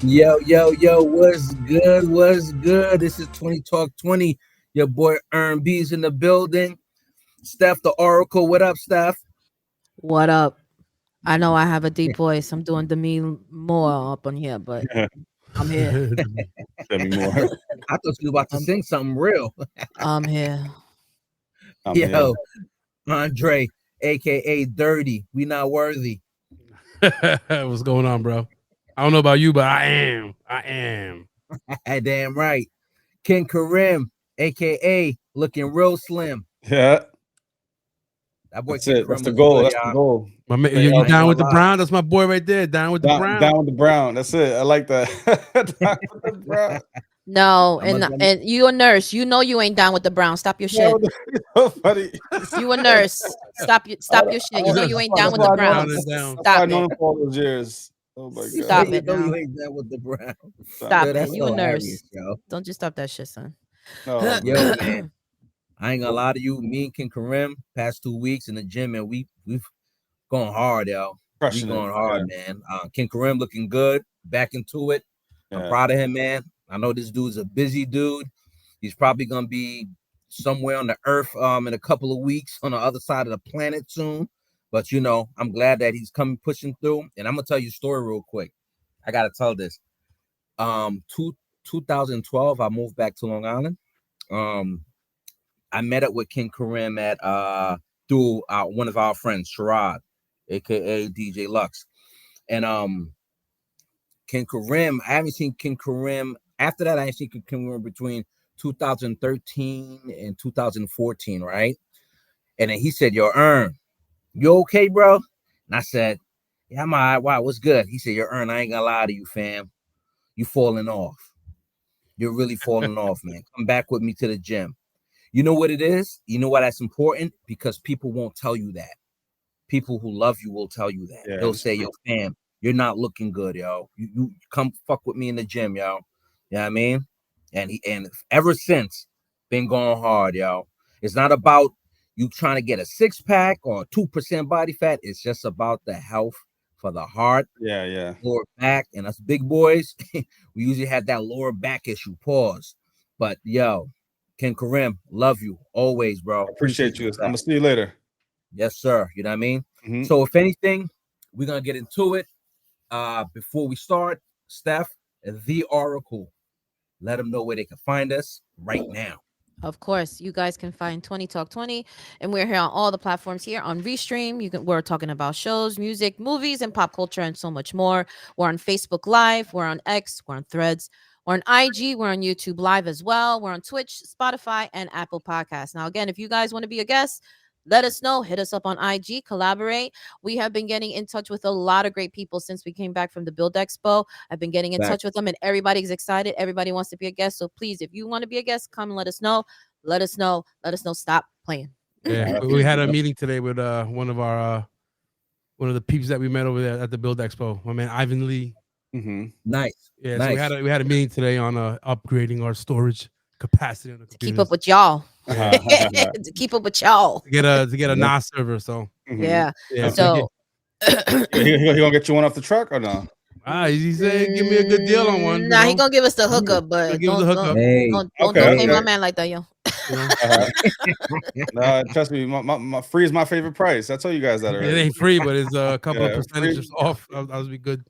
Yo, what's good? What's good? This is 20 Talk 20. Your boy Earn B's in the building. Steph the Oracle. What up, Steph? What up? I know I have a deep voice. I'm doing Demi Moore up on here, but I'm here. Tell me more. I thought you were about to I'm, sing something real. I'm here. I'm here. Yo, Andre, aka Dirty. We not worthy. What's going on, bro? I don't know about you, but I am. I am. Damn right. King Karim, aka looking real slim. Yeah, That boy that's King it. That's Karim the looking goal. good, That's the y'all. goal. My man, Straight you up, ain't down gonna with the lie. Brown? That's my boy right there. Down with the Brown. Down with the brown. That's it. I like that. Down with the brown. No, I'm and gonna, and you a nurse. You know you ain't down with the Brown. Stop your Yeah, shit. so funny. You a nurse. Stop your shit. You know you ain't down That's with why the I know Down him. Browns. and down. That's why I Stop know it. him for all those years. Oh my you god. Stop it know you now. ain't there with the Brown. Stop Yo, it. that's You a hilarious, nurse. yo. Don't just stop that shit, son. Oh Yo, man. man. I ain't gonna lie to you. Me and King Karim past 2 weeks in the gym, and we've gone hard, yo. We Crushing it. going hard, man. King Karim looking good, back into it. I'm Yeah. proud of him, man. I know this dude's a busy dude. He's probably gonna be somewhere on the earth in a couple of weeks on the other side of the planet soon. But I'm glad that he's coming pushing through. And I'm gonna tell you a story real quick. I gotta tell this. Two 2012, I moved back to Long Island. Um, I met up with King Karim at through one of our friends, Sherrod, aka DJ Lux. And King Karim, I haven't seen King Karim after that. I ain't seen King Karim between 2013 and 2014, right? And then he said, "Yo, Earn, you okay, bro?" And I said, "Yeah, I'm all right. Wow, what's good?" He said, "Yo, Earn, I ain't gonna lie to you, fam. You falling off. You're really falling off, man. Come back with me to the gym." You know what it is? You know why that's important? Because people won't tell you that. People who love you will tell you that. Yeah. They'll say, "Yo, fam, you're not looking good, yo. You come fuck with me in the gym, yo." You know what I mean? And ever since, been going hard, yo. It's not about you trying to get a 6-pack or 2% body fat. It's just about the health for the heart, Yeah, yeah. lower back, and us big boys. We usually have that lower back issue. Pause. But yo, Ken Karim, love you always, bro. Appreciate Appreciate you you. for I'm that. gonna see you later. Yes, sir. You know what I mean? Hmm. So if anything, we're gonna get into it. Before we start, Steph, the Oracle, let them know where they can find us right now. Of course, you guys can find 20 Talk 20, and we're here on all the platforms here on Restream. We're talking about shows, music, movies, and pop culture, and so much more. We're on Facebook Live, we're on X, we're on Threads, we're on IG, we're on YouTube Live as well. We're on Twitch, Spotify, and Apple Podcasts. Now, again, if you guys want to be a guest, let us know. Hit us up on IG, collaborate. We have been getting in touch with a lot of great people since we came back from the Build Expo. I've been getting in touch with Facts. them, and everybody's excited. Everybody wants to be a guest. So please, if you want to be a guest, come and let us know. Let us know. Let us know. Stop playing. Yeah, Yep. we had a Yep. meeting today with one of the peeps that we met over there at the Build Expo. My man Ivan Lee. Hmm. Nice. Yeah, so Nice. we had a meeting today on upgrading our storage capacity on the To keep up computers with y'all. Yeah. To keep up with y'all. to get a Yep. NAS server. So Yeah. yeah, So He gonna get you one off the truck or no? he said give me a good deal on one. nah, he gonna give us the Ooh. hookup, Gonna but give us a don't hookup. Hey. Okay, play okay. my man like that, yo. You know, No, trust me, my free is my favorite price. I told you guys that it already. ain't free, but it's a couple of Yeah, free. percentages off. That would be good.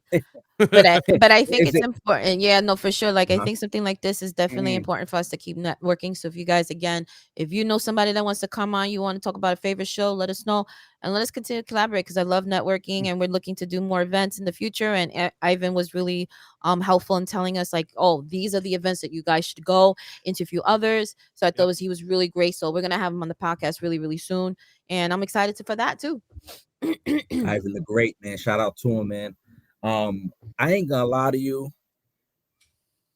But I think Is it's it? important. Yeah, no, for sure. Like I Uh-huh. think something like this is definitely Mhm. important for us to keep networking. So if you guys, again, if you know somebody that wants to come on, you want to talk about a favorite show, let us know and let us continue to collaborate because I love networking and we're looking to do more events in the future. And Ivan was really helpful in telling us like, oh, these are the events that you guys should go, interview others. So I thought he was really great. So we're gonna have him on the podcast really, really soon. And I'm excited for that too. Ivan the Great, man. Shout out to him, man. I ain't gonna lie to you.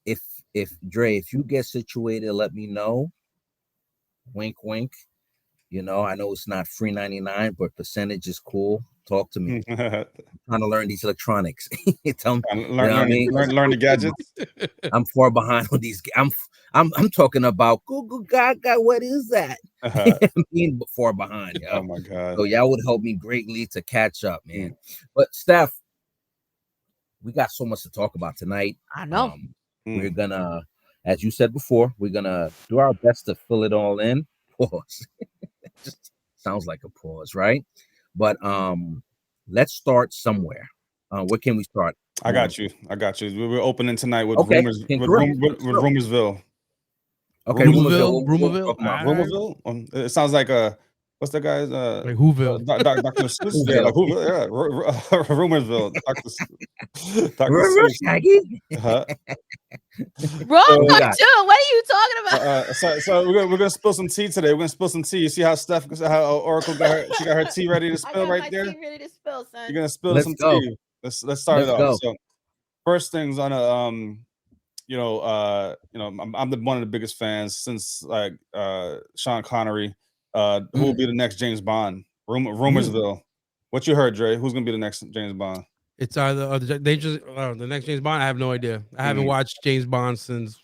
If Dre, if you get situated, let me know. Wink, wink. I know it's not free 99, but percentage is cool. Talk to me. learn, Trying to learn these electronics. Tell me, you know what I learn, mean? 'Cause learn the gadgets. I'm far behind on these. I'm talking about Google Gaga. What is that? I'm being far behind, yo. Oh my god. So y'all would help me greatly to catch up, man. But Steph, we got so much to talk about tonight. I know. We're gonna, as you said before, we're gonna do our best to fill it all in. Pause. Just sounds like a pause, right? But let's start somewhere. Where can we start? I got you. We're opening tonight with Okay, rumors with correct. Rumorsville. Okay, Rumorsville. Rumorsville. Rumorsville. It sounds like what's the guy's like Whoville. Dr. Seuss. Yeah, like Whoville. Yeah, Rumorsville. Dr. Seuss. Shaggy. Wrong got- cartoon. What are you talking about? So we're gonna spill some tea today. We're gonna spill some tea. You see how Oracle got her tea ready to I spill got right my there. tea ready to spill, son. You're gonna spill Let's some go. tea. Let's start it Let's off. go. So first things on a I'm one of the biggest fans since like Sean Connery. Who will be the next James Bond? Rumorsville. What you heard, Dre? Who's gonna be the next James Bond? It's either the next James Bond. I have no idea. I haven't watched James Bond since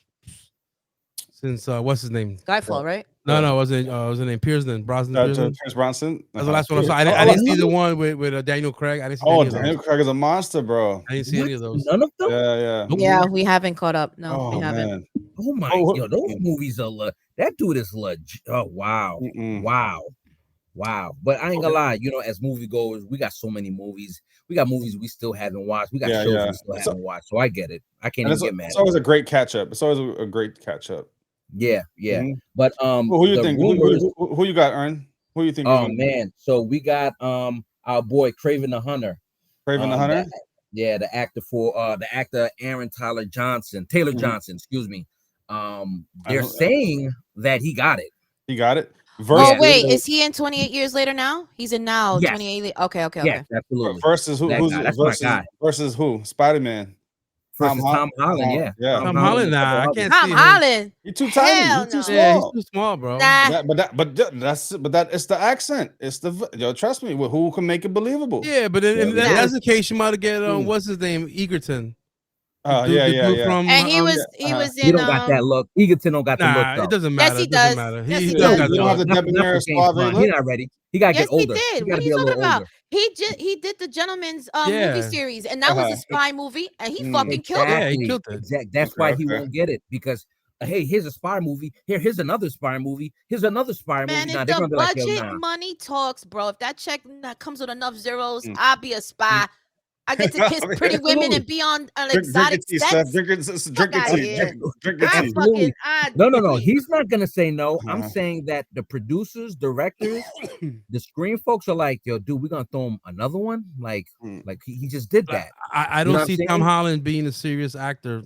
what's his name? Skyfall, right? No, was it name Brosnan? Pierce Brosnan. That's the last one I saw. I didn't see the one with Daniel Craig. I didn't see any of those. Daniel Craig is a monster, bro. I didn't see any of those. None of them. Yeah. Yeah, we haven't caught up. No, Oh we haven't. man. Oh my! Yo, those movies are. That dude is legit. Oh wow, wow. But I ain't gonna lie. As moviegoers, we got so many movies. We got movies we still haven't watched. We got shows we still haven't watched. So I get it. I can't even get mad. It's always a great catch up. Yeah. But who you think? Who you got, Ern? Who you think? Oh man, so we got our boy Craven the Hunter. Craven the Hunter. The actor Aaron Taylor Johnson, excuse me. They're saying that he got it. He got it. Wait, is he in 28 years later now? He's in now. Yes. 28. Okay. Yes, absolutely. Versus who? That's my guy. Versus who? Spider-Man. Tom Holland, yeah. Tom Holland, nah, I can't see him. Tom Holland. He's too tiny. Hell He's too no. small. Yeah, he's too small, bro. Nah. It's the accent. It's trust me. Who can make it believable? Yeah, but if that's the case, you might have get what's his name, Egerton. Yeah. And he was in. He don't got that look. Egerton don't got the look. Though. It doesn't matter. Yes, he does. He You does. don't have the debonair suave look. He's not ready. He gotta Yes, get older. he did. He What gotta are be you a talking little about? older. He did the Gentleman's movie series, and that was a spy movie, and he fucking killed it. Yeah, he killed it. Exactly. That's why he won't get it because hey, here's a spy movie. Here's another spy movie. Here's another spy movie. Man, Now, if they're the gonna be like, budget money talks, bro, if that check comes with enough zeros, I'll be a spy. I get to kiss pretty women and be on an exotic sets. Drink your tea. No. He's not gonna say no. I'm saying that the producers, directors, the screen folks are like, yo, dude, we're gonna throw him another one. Like he just did that. I don't see Tom Holland being a serious actor,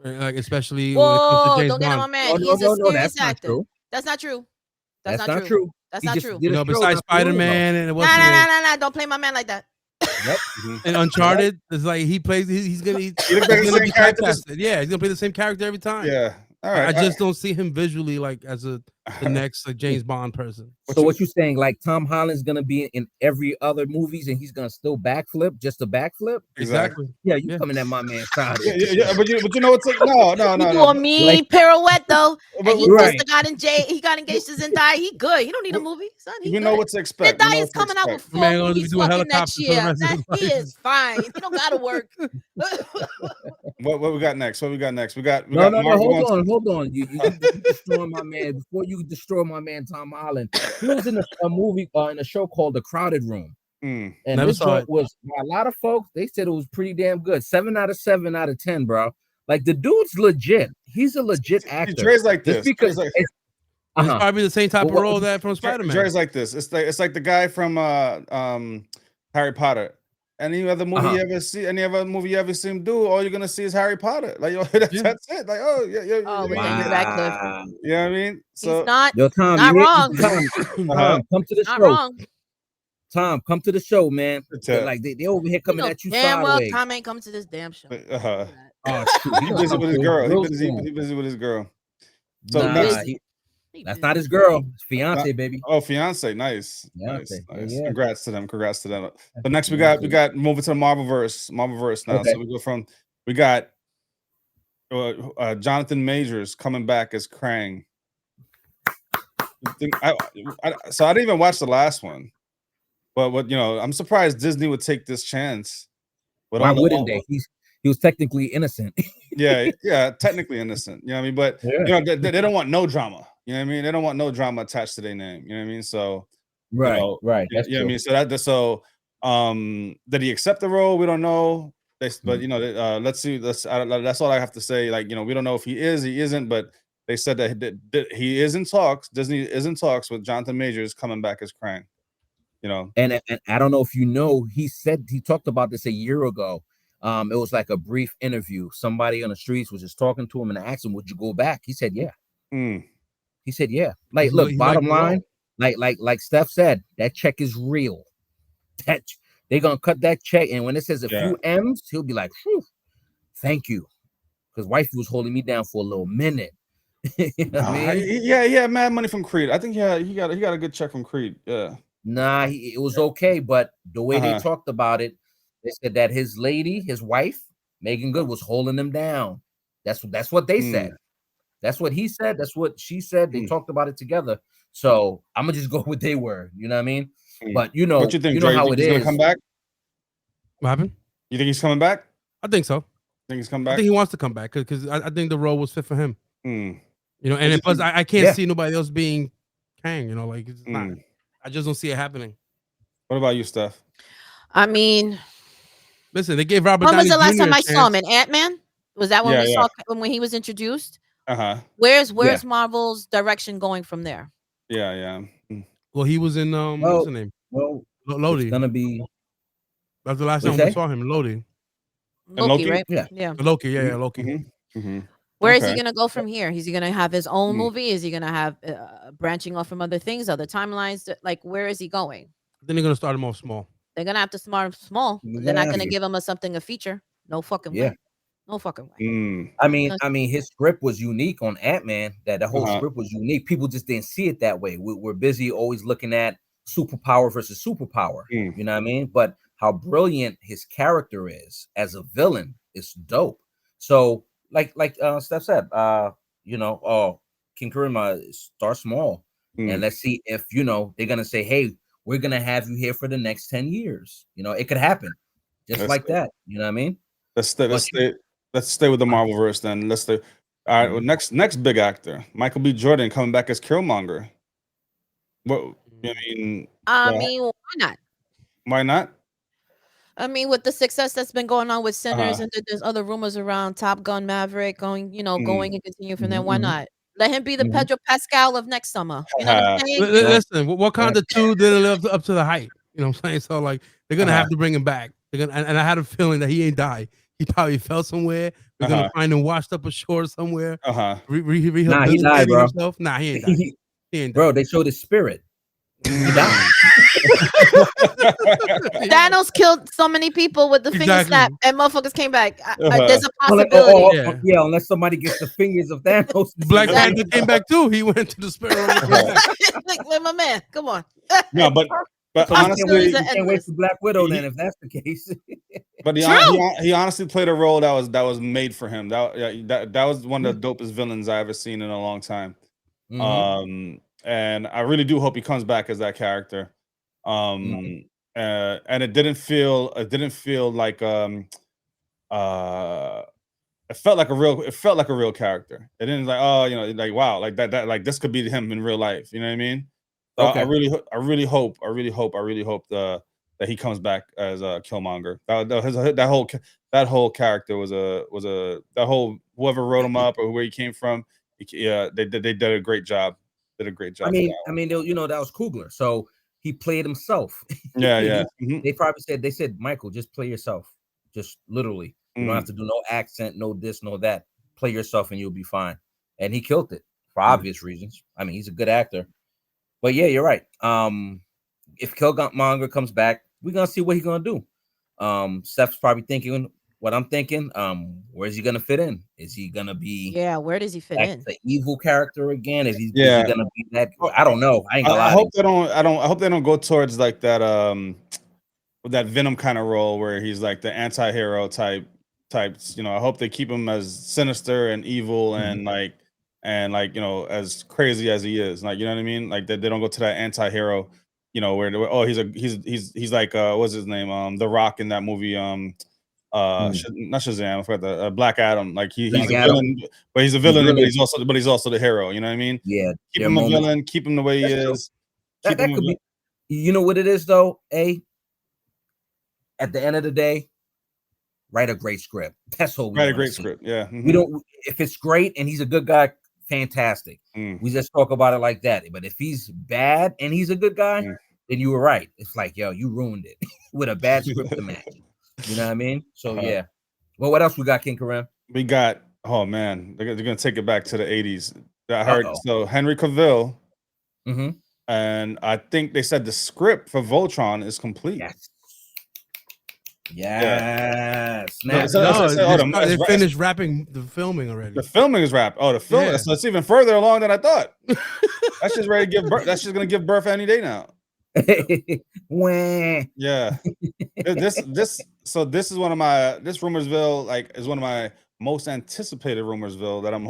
like especially when it comes to James don't get him, Bond. man. He's a serious that's not actor. true. That's not true. That's not true. That's not true. Besides Spider-Man and what's nah, don't play my man like that. Yep. And Uncharted is like he plays. He's gonna be typecasted. Yeah, he's gonna play the same character every time. Yeah. All right. I just don't see him visually like as the next James Bond person. So what you saying? Like Tom Holland's gonna be in every other movies and he's gonna still backflip, just a backflip? Exactly. Yeah, you coming at my man side? But you know what's no. You do a mean pirouette though, and he just got engaged to Zendaya. He good. He don't need a movie, son. You know what to expect. Zendaya's coming out with 4 movies fucking next year. He is fine. He don't gotta work. What we got next? We got Hold on. You destroying my man before you destroy my man Tom Holland. He was in a movie in a show called The Crowded Room. And this joint was by a lot of folks, they said it was pretty damn good. 7 out of 7 out of 10, bro. Like the dude's legit. He's a legit actor. Dre's like this. Because it's probably the same type of role that from Spider-Man. Dre's like this. It's like the guy from Harry Potter. Any other movie you ever see? Any other movie you ever see him do? All you're gonna see is Harry Potter. Like that's it. Like Daniel Radcliffe. You know what I mean? So he's not. Tom, not wrong. Tom, come to the show. Wrong. Tom, come to the show, man. Like they over here coming at you damn sideways. well, Tom ain't coming to this damn show. Oh, He's busy with his girl. He's busy with his girl. So that's not his girl. It's fiance, baby. Oh, fiance. Nice. Nice. Yeah. Congrats to them. But next we got moving to the Marvelverse now. Okay. So we got Jonathan Majors coming back as Krang. So I didn't even watch the last one, but I'm surprised Disney would take this chance With Why all the wouldn't they? He was technically innocent. yeah, technically innocent. You know what I mean? But Yeah. you know, they don't want no drama. You know what I mean? They don't want no drama attached to their name. You know what I mean? So you Right, know, right. you That's know what I true. mean? So did he accept the role? We don't know. But you know, let's see. That's all I have to say. Like, you know, we don't know if he is, he isn't, but they said that he is in talks. Disney is in talks with Jonathan Majors coming back as Krang. You know, And I don't know if you know, he talked about this a year ago. It was like a brief interview. Somebody on the streets was just talking to him and asked him, "Would you go back?" He said, "Yeah." Mm. He said, "Yeah." Like, He look, liked bottom the role. line, like Steph said, that check is real. That they're gonna cut that check, and when it says a few M's, he'll be like, "Whew, thank you," because wifey was holding me down for a little minute. You know what I mean? Yeah, mad money from Creed. I think he got a good check from Creed. Yeah. Nah, it was okay, but the way they talked about it, they said that his lady, his wife, Megan Good, was holding him down. That's what they said. That's what he said. That's what she said. They talked about it together. So I'm gonna just go with their word. You know what I mean? But you know, What you think, know Dre? You how think it he's gonna is. come back? What happened? You think he's coming back? I think so. Think he's coming I back? think he wants to come back because I think the role was fit for him. Mm. You know, and What then you plus think? I can't see nobody else being Kang. You know, like it's not. I just don't see it happening. What about you, Steph? I mean, Listen, they gave Robert when was Downey the last Jr. time a I saw him chance. in Ant-Man? Was that when Yeah, we yeah. saw when he was introduced? Uh-huh. Where's Marvel's direction going from there? Yeah. Well, he was in what's the name? Well, Lodi. it's gonna be. That's the last What'd time you we say? saw him in Lodi. And Loki, Loki? right? Yeah. Yeah. Loki, yeah, Loki. Where is Okay. he gonna go from here? Is he gonna have his own movie? Is he gonna have branching off from other things, other timelines? Like, where is he going? Then they're gonna start him off small. They're gonna have to start him small. You're They're gonna not have gonna to. give him a feature. No fucking Yeah. way. No fucking way. I No. mean, his script was unique on Ant-Man. That the whole script was unique. People just didn't see it that way. We're busy always looking at superpower versus superpower. You know what I mean? But how brilliant his character is as a villain is dope. So, like Steph said, you know, King Kurima, start small, and let's see if they're gonna say, "Hey, we're gonna have you here for the next 10 years." You know, it could happen just like that. You know what I mean? Let's stay with the Marvelverse then. Let's stay. All right. Well, next big actor, Michael B. Jordan, coming back as Killmonger. What I mean? I mean, why not? Why not? I mean, with the success that's been going on with Sinners, and there's other rumors around Top Gun Maverick going and continue from there. Why not? Let him be the Pedro Pascal of next summer. You know what I'm saying? Listen, Wakanda 2 didn't live up to the hype. You know what I'm saying? So like they're gonna have to bring him back. They're gonna, and I had a feeling that he ain't died. He probably fell somewhere. We're gonna find him washed up ashore somewhere. Nah, he died, bro. Himself. Nah, he ain't died. He ain't died. Bro, they showed his spirit. He died. Thanos killed so many people with the finger snap, and motherfuckers came back. There's a Unless, possibility. yeah, unless somebody gets the fingers of Thanos. Black Panther came back too. He went to the spirit. Like, my man, come on. No, but honestly, you can't wait for Black Widow then if that's the case. But he honestly played a role that was made for him. That was one of the dopest villains I ever seen in a long time. And I really do hope he comes back as that character. And it didn't feel like it felt like a real character. It didn't like wow, like that like this could be him in real life. You know what I mean? Okay. I really hope that he comes back as Killmonger. That whole character was that whole whoever wrote him up or where he came from. They did a great job. Did a great job. I mean, that was Coogler, so he played himself. Yeah. They probably said, Michael, just play yourself, just literally. You don't have to do no accent, no this, no that. Play yourself, and you'll be fine. And he killed it for obvious reasons. I mean, he's a good actor. But yeah, you're right. If Killmonger comes back, we're gonna see what he's gonna do. Steph's probably thinking what I'm thinking. Where's he gonna fit in? Is he gonna be? Yeah, where does he fit in? The evil character again? Is he gonna be that? I don't know. I ain't gonna lie. I hope they don't go towards like that with that Venom kind of role where he's like the anti-hero types. You know, I hope they keep him as sinister and evil and like as crazy as he is. Like, you know what I mean? Like they don't go to that anti-hero, where he's like what's his name? The Rock in that movie, not Shazam. I forgot the Black Adam. Like he's Black a Adam. villain, but he's a villain, really- but he's also the hero. You know what I mean? Yeah, Keep there are him a moments- villain. Keep him the way he That's true. is. That Keep him could be. You know what it is though, at the end of the day, write a great script. That's all we write a wanna great see. script. Yeah. We don't. If it's great and he's a good guy, fantastic. We just talk about it like that. But if he's bad and he's a good guy, then you were right. It's like, yo, you ruined it with a bad script to match. You know what I mean? So yeah. Well, what else we got, King Kareem? We got. Oh man, they're gonna take it back to the 80s. I heard so Henry Cavill. And I think they said the script for Voltron is complete. Yes. They finished wrapping the filming already. The filming is wrapped. Oh, the filming. Yeah. So it's even further along than I thought. That's just ready to give birth. That's just gonna give birth any day now. Yeah. This is one of my Rumorsville is one of my most anticipated Rumorsville that I'm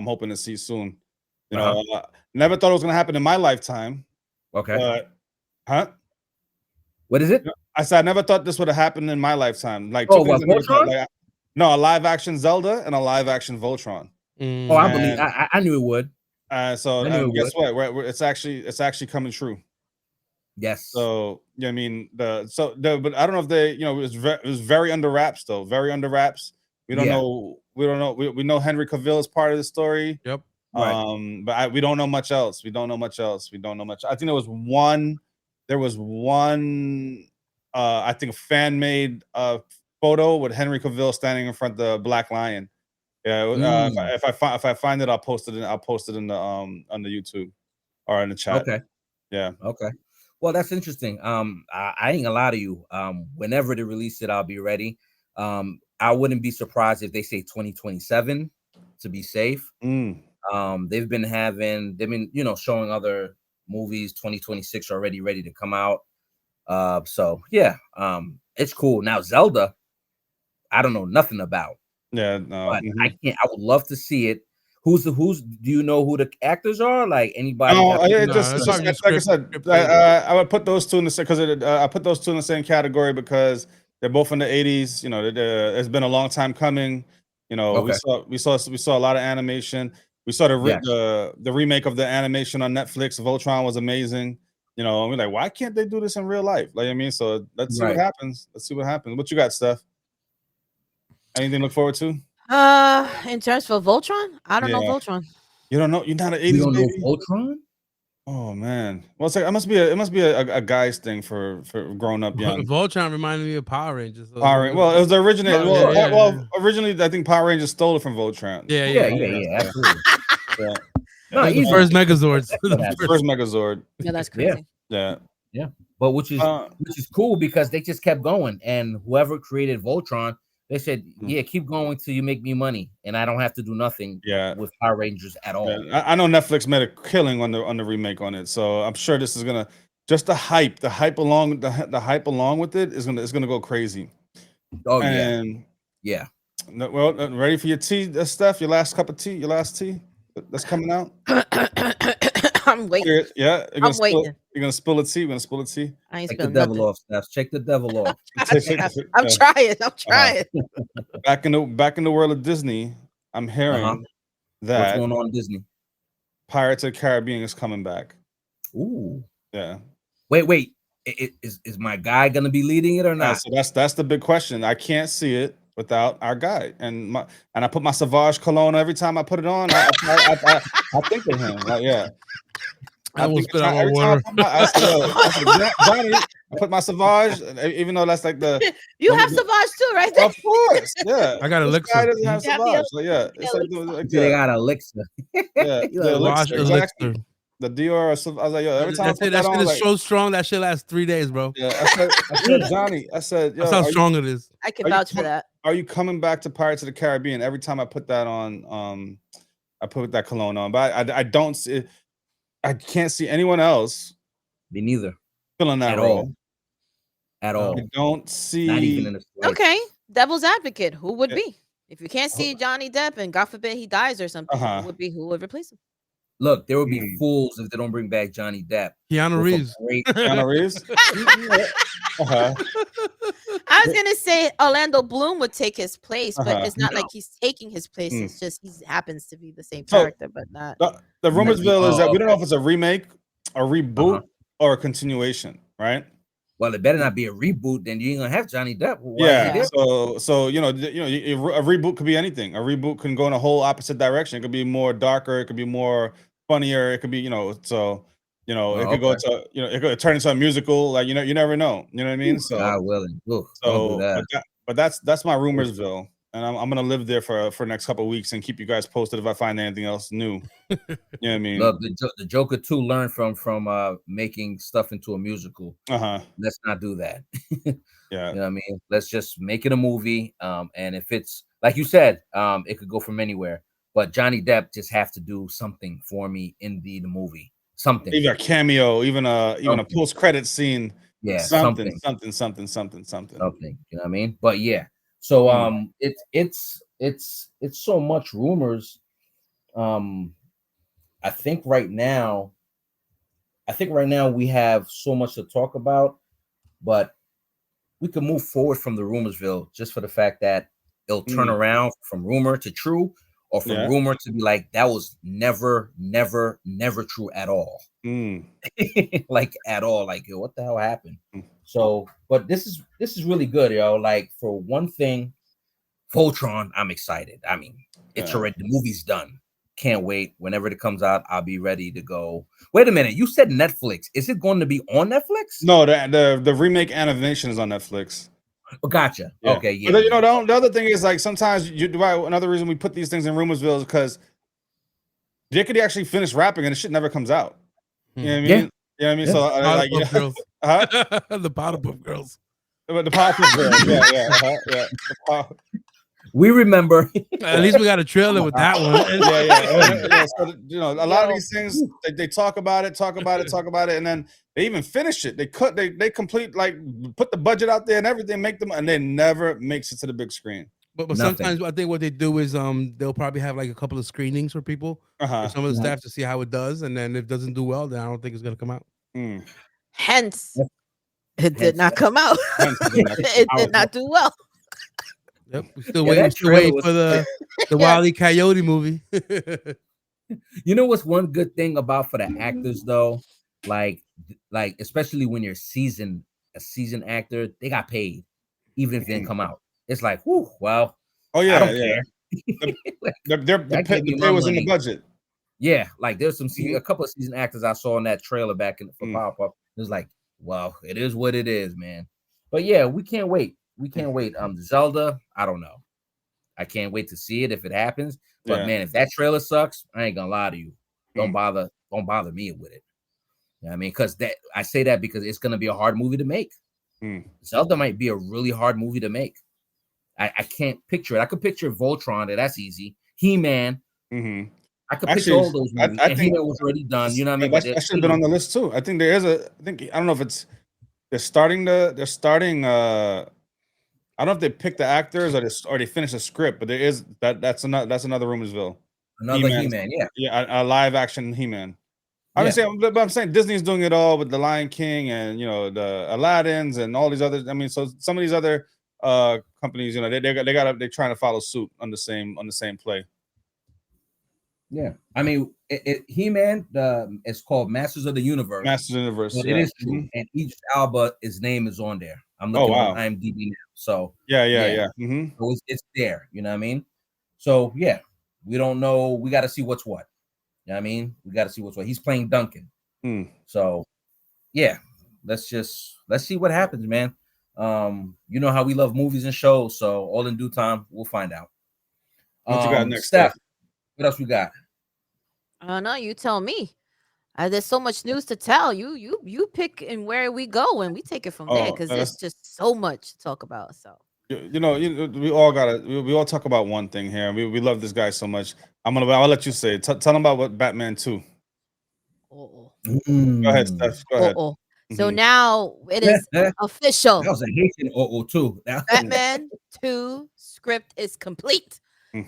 hoping to see soon. You know, never thought it was gonna happen in my lifetime. Okay. Huh? What is it? I said I never thought this would have happened in my lifetime. Like, Voltron? No, a live action Zelda and a live action Voltron. Oh, I believe. I knew it would. So guess what? It's actually coming true. Yes. So yeah, I mean but I don't know if they, it was very under wraps though. Very under wraps. We don't know. We know Henry Cavill is part of the story. Yep. Right. But we don't know much else. I think there was one. I think a fan made photo with Henry Cavill standing in front of the Black Lion. Yeah. If I find it, I'll post it in the on the YouTube or in the chat. Okay. Yeah. Okay. Well, that's interesting. I ain't gonna lie to you. Whenever they release it, I'll be ready. I wouldn't be surprised if they say 2027 to be safe. They've been showing other movies 2026 already ready to come out. So yeah, it's cool. Now Zelda, I don't know nothing about. Yeah, no. But I would love to see it. Do you know who the actors are? Like anybody? No, like I said, I would put those two in the same because I put those two in the same category because they're both in the 80s. You know, it's been a long time coming. You know, we saw a lot of animation. We saw the remake of the animation on Netflix. Voltron was amazing. You know, and we're like, why can't they do this in real life? Like, I mean, so let's see what happens. What you got, Steph? Anything to look forward to? In terms of Voltron, I don't know Voltron. You don't know? You're not an 80s You don't baby? know Voltron? Oh man. Well, it's like it must be a guy's thing for grown up young. Voltron reminded me of Power Rangers. So Well, it was originally originally I think Power Rangers stole it from Voltron. Yeah, absolutely. No, the first Megazords. First Megazord. Yeah, that's crazy. Yeah. But which is cool because they just kept going, and whoever created Voltron, they said, "Yeah, keep going till you make me money, and I don't have to do nothing." With Power Rangers at all. Yeah. I know Netflix made a killing on the remake on it, so I'm sure this is gonna the hype along with it is gonna go crazy. Oh yeah. Well, ready for your tea, Steph? Your last cup of tea, your last tea that's coming out. I'm waiting. Yeah, I'm waiting. You're gonna spill a tea. You're gonna spill a tea. I ain't Take the spilling devil nothing. off, Steph. Check the devil off. I'm trying. Back in the world of Disney, I'm hearing that what's going on in Disney? Pirates of the Caribbean is coming back. Ooh. Yeah. Wait. Is my guy gonna be leading it or not? So that's the big question. I can't see it without our guy, and I put my Sauvage cologne every time I put it on. I think of him. Like, yeah. Every time I said, Johnny, I put my Sauvage, even though that's like you have Sauvage too, right there. Of course, yeah. I got elixir. Guy doesn't have Sauvage, so yeah. It's like They got elixir. Yeah, elixir. The Dior. I was like, yo, every time that shit is so strong. That shit lasts 3 days, bro. Yeah, I said, Johnny. I said, yo, that's how strong it is. I can vouch for that. Are you coming back to Pirates of the Caribbean? Every time I put that on, I put that cologne on, but I don't see. I can't see anyone else. Me neither. Filling that role. At all. I don't see. Not even in the slate. Okay, devil's advocate. Who would be? If you can't see Johnny Depp and God forbid he dies or something, who would replace him? Look, there would be fools if they don't bring back Johnny Depp. Keanu Reeves. Keanu Reeves. was gonna say Orlando Bloom would take his place, but it's not No. like he's taking his place. Mm. It's just he happens to be the same So, character, but not. The rumorsville is that we don't know okay. if it's a remake, a reboot, or a continuation, right? Well, it better not be a reboot. Then you ain't gonna have Johnny Depp. Why is he Yeah. there? So a reboot could be anything. A reboot can go in a whole opposite direction. It could be more darker. It could be more funnier. It could be so it could go Okay. to it could turn into a musical. Like you never know. You know what I mean? So God willing. Ooh, don't do that. but that's my rumorsville, and I'm gonna live there for the next couple of weeks and keep you guys posted if I find anything else new. You know what I mean? Look, the Joker 2 learned from making stuff into a musical. Let's not do that. Yeah. You know what I mean? Let's just make it a movie. And if it's like you said, it could go from anywhere. But Johnny Depp just have to do something for me in the movie. Something. Even a cameo, even a post-credit scene. Yeah, something. something. Something. You know what I mean? But yeah. So it's so much rumors. I think right now we have so much to talk about, but we can move forward from the rumorsville just for the fact that it'll turn around from rumor to true, or from rumor to be like that was never true at all. Like at all. Like, yo, what the hell happened? So, but this is really good, yo. Like, for one thing, Voltron, I'm excited. I mean, it's already, the movie's done. Can't wait. Whenever it comes out, I'll be ready to go. Wait a minute, you said Netflix. Is it going to be on Netflix? No, the remake animation is on Netflix. Oh, gotcha. Yeah. Okay, yeah. But the other thing is, like, sometimes another reason we put these things in rumorsville is because they could actually finish rapping and the shit never comes out. You know what I mean? Yeah. You know what I mean? Yeah. So girls. The Powerpuff Girls. The Powerpuff Girls. Yeah. We remember. At least we got a trailer with that one. Yeah. So, a lot of these things they talk about it, and then they even finish it. They complete, like, put the budget out there and everything, make them, and they never makes it to the big screen. But sometimes I think what they do is they'll probably have like a couple of screenings for people, for some of the staff, to see how it does, and then if it doesn't do well, then I don't think it's gonna come out. Hence, it did not come out. It did not do well. Yep, we're still waiting for the Wile E. Coyote movie. You know what's one good thing about for the actors though, like especially when you're a seasoned actor, they got paid, even if they didn't come out. It's like, whoo, well, I don't care. The pay was in the budget. Yeah, like there's a couple of seasoned actors I saw in that trailer back for Powerpuff. It was like, well, it is what it is, man. But yeah, we can't wait. Zelda, I don't know. I can't wait to see it if it happens. But man, if that trailer sucks, I ain't gonna lie to you. Don't bother me with it. You know what I mean? Because I say that because it's gonna be a hard movie to make. Zelda might be a really hard movie to make. I can't picture it. I could picture Voltron, that's easy. He-Man. I could picture all those movies. I think He-Man was already done. You know what I mean? That should have been on the list too. I think there is I don't know if it's they're starting I don't know if they picked the actors or they finished the script, but there is that's another rumorsville. Another He-Man, a live action He-Man. I'm saying Disney's doing it all with the Lion King and the Aladdins and all these others. I mean, so some of these other companies, they're trying to follow suit on the same play. Yeah, I mean, He-Man it's called Masters of the Universe. But it is true, and each his name is on there. I'm looking on IMDb now, so yeah. So it's there. You know what I mean? So yeah, we don't know. We got to see what's what. You know what I mean? We got to see what's what. He's playing Duncan. So yeah, let's see what happens, man. You know how we love movies and shows, so all in due time, we'll find out. What you got next, Steph? What else we got? No, you tell me. There's so much news to tell. You pick and where we go, and we take it from there because there's just so much to talk about. So we all talk about one thing here. We love this guy so much. I'll let you say it. Tell him about what Batman 2. Go ahead, Steph. Go ahead. So now it is official. That was a Haitian too. Batman 2 script is complete.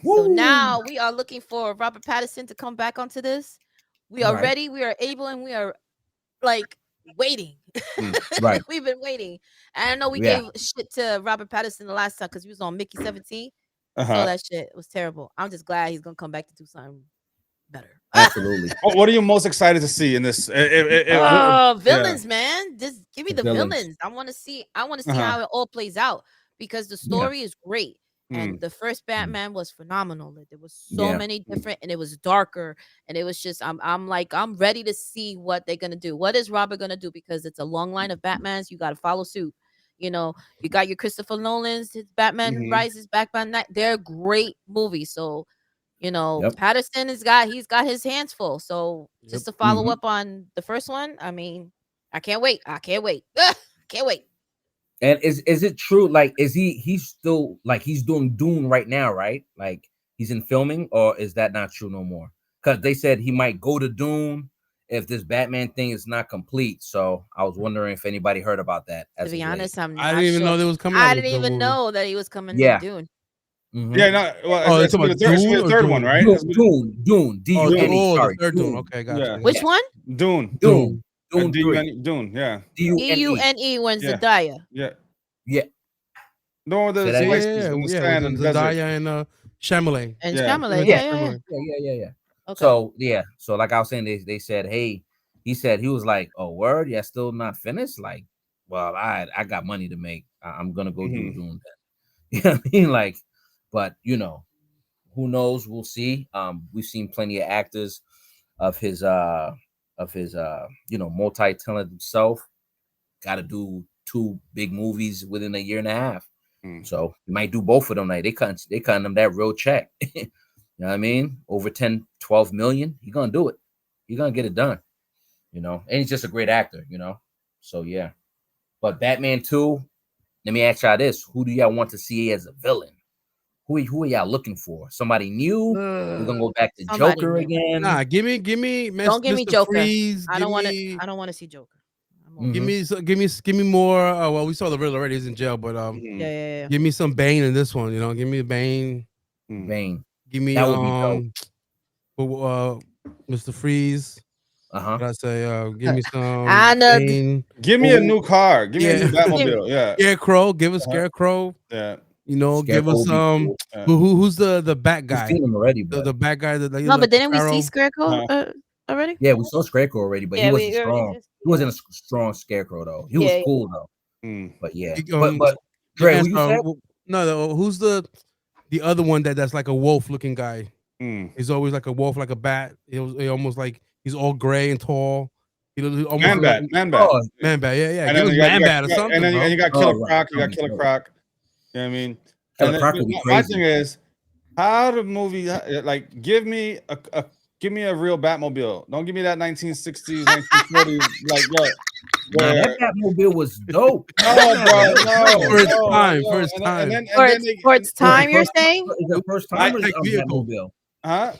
So now we are looking for Robert Pattinson to come back onto this. We are ready. We are able, and we are like waiting. Right. We've been waiting. And I know we Yeah. gave shit to Robert Pattinson the last time because he was on Mickey 17. I saw Uh-huh. that shit. It was terrible. I'm just glad he's gonna come back to do something better. Absolutely. What are you most excited to see in this? Villains, man. Just give me the Villains. villains. I want to see Uh-huh. how it all plays out because the story is great. And the first Batman was phenomenal. Like, there was so many different, and it was darker, and it was just I'm ready to see what they're gonna do. What is Robert gonna do? Because it's a long line of Batmans. You got to follow suit. You know, you got your Christopher Nolan's, his Batman Rises, Batman Night. They're great movies. So, you know, Patterson he's got his hands full. So just to follow up on the first one, I mean, I can't wait. Can't wait. And is it true? Like, is he's still like he's doing Dune right now, right? Like he's in filming, or is that not true no more? Because they said he might go to Dune if this Batman thing is not complete. So I was wondering if anybody heard about that. To be honest, I'm not I didn't even know there was coming. I didn't even know that he was coming to Dune. Yeah, no. Well, it's the third one, right? Dune. D-U-N-E. Sorry, the third Dune. Okay, gotcha. Yeah. Which one? Dune. Dune. Dune. Yeah. D-U-N-E when Zendaya. Yeah. No, the Zendaya and Chalamet. And Chalamet. Yeah. Okay. So like I was saying, they said, hey, he said he was like, oh, word, yeah, still not finished. Like, well, I got money to make. I'm gonna go do Dune. You know what I mean? Like, but you know, who knows? We'll see. We've seen plenty of actors of his multi-talented self. Got to do 2 big movies within a year and a half. So you might do both of them. Like they cutting them that real check. You know what I mean? Over 10, 12 million. He's gonna do it. He's gonna get it done. You know, and he's just a great actor, you know. So yeah. But Batman 2, let me ask y'all this: who do y'all want to see as a villain? Who are y'all looking for? Somebody new? We're gonna go back to Joker again. Nah, give me. Don't give me Mr. Joker. Freeze, I don't want to see Joker. Give me more. Well, we saw the Riddler already. He's in jail, but yeah. Give me some Bane in this one. You know, give me Bane. Bane. Give me that would be Mr. Freeze. What I say? Give me some. Bane. Give me a new car. Give me a new Batmobile. Yeah. Scarecrow. Give us Scarecrow. Yeah. You know, Scarecrow give us who's the bat guy? We've seen him already, the bat guy that no, but didn't we see Scarecrow already? Yeah, we saw Scarecrow already, but he wasn't strong. He wasn't a strong Scarecrow though. He was cool though. But yeah, but Dre, who you said? No, who's the other one that's like a wolf looking guy? He's always like a wolf, like a bat. He almost like he's all gray and tall. Man bat. Man bat. Yeah. Give us Man bat or something. And you got Killer Croc. You got Killer Croc. You know what I mean? My thing is, how the movie like give me a real Batmobile. Don't give me that 1960s, 1940s like yo. That Batmobile was dope. For its time. For its time, you're saying? It's the first time Batmobile. Huh?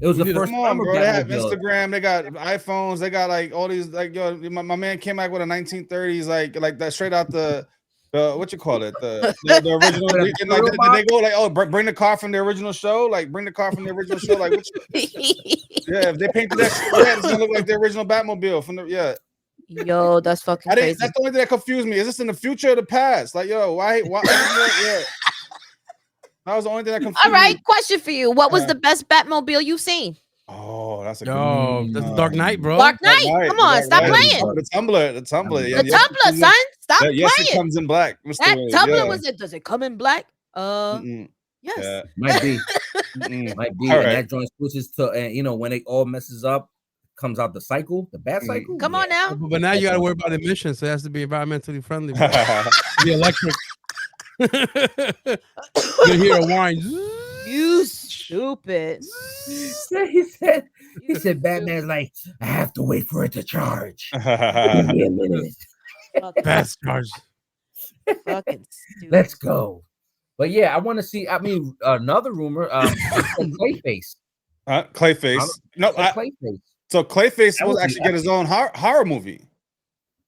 It was the first time. Bro. They have Instagram. They got iPhones. They got like all these like yo. My man came back with a 1930s like that straight out the what you call it the original. Did they go like, oh, bring the car from the original show? Like bring the car from the original show? Like yeah, if they painted that shit red, it's gonna look like the original Batmobile from the Yo, that's fucking crazy. That's the only thing that confused me. Is this in the future or the past? Like, yo, why yeah. That was the only thing that confused me. All right, question for you. What was the best Batmobile you've seen? Oh, that's a good that's Dark Knight, bro. Dark Knight. Come on, stop playing. The Tumbler. The Tumbler, son. Stop playing. Yes, it comes in black. That Tumbler was it? Does it come in black? Yes. Yeah. Might be. Might be. All and right. that joint switches to when it all messes up, comes out the cycle, the bat cycle. Come on now. But now you got to worry about emissions, so it has to be environmentally friendly. The electric. You hear a whine. You stupid. He said Batman's like, I have to wait for it to charge. Give me a minute. Fast charge. Fucking stupid. Let's go. But yeah, I want to see. I mean, another rumor, Clayface. Clayface. No, Clayface. So Clayface supposed to actually get his own horror movie.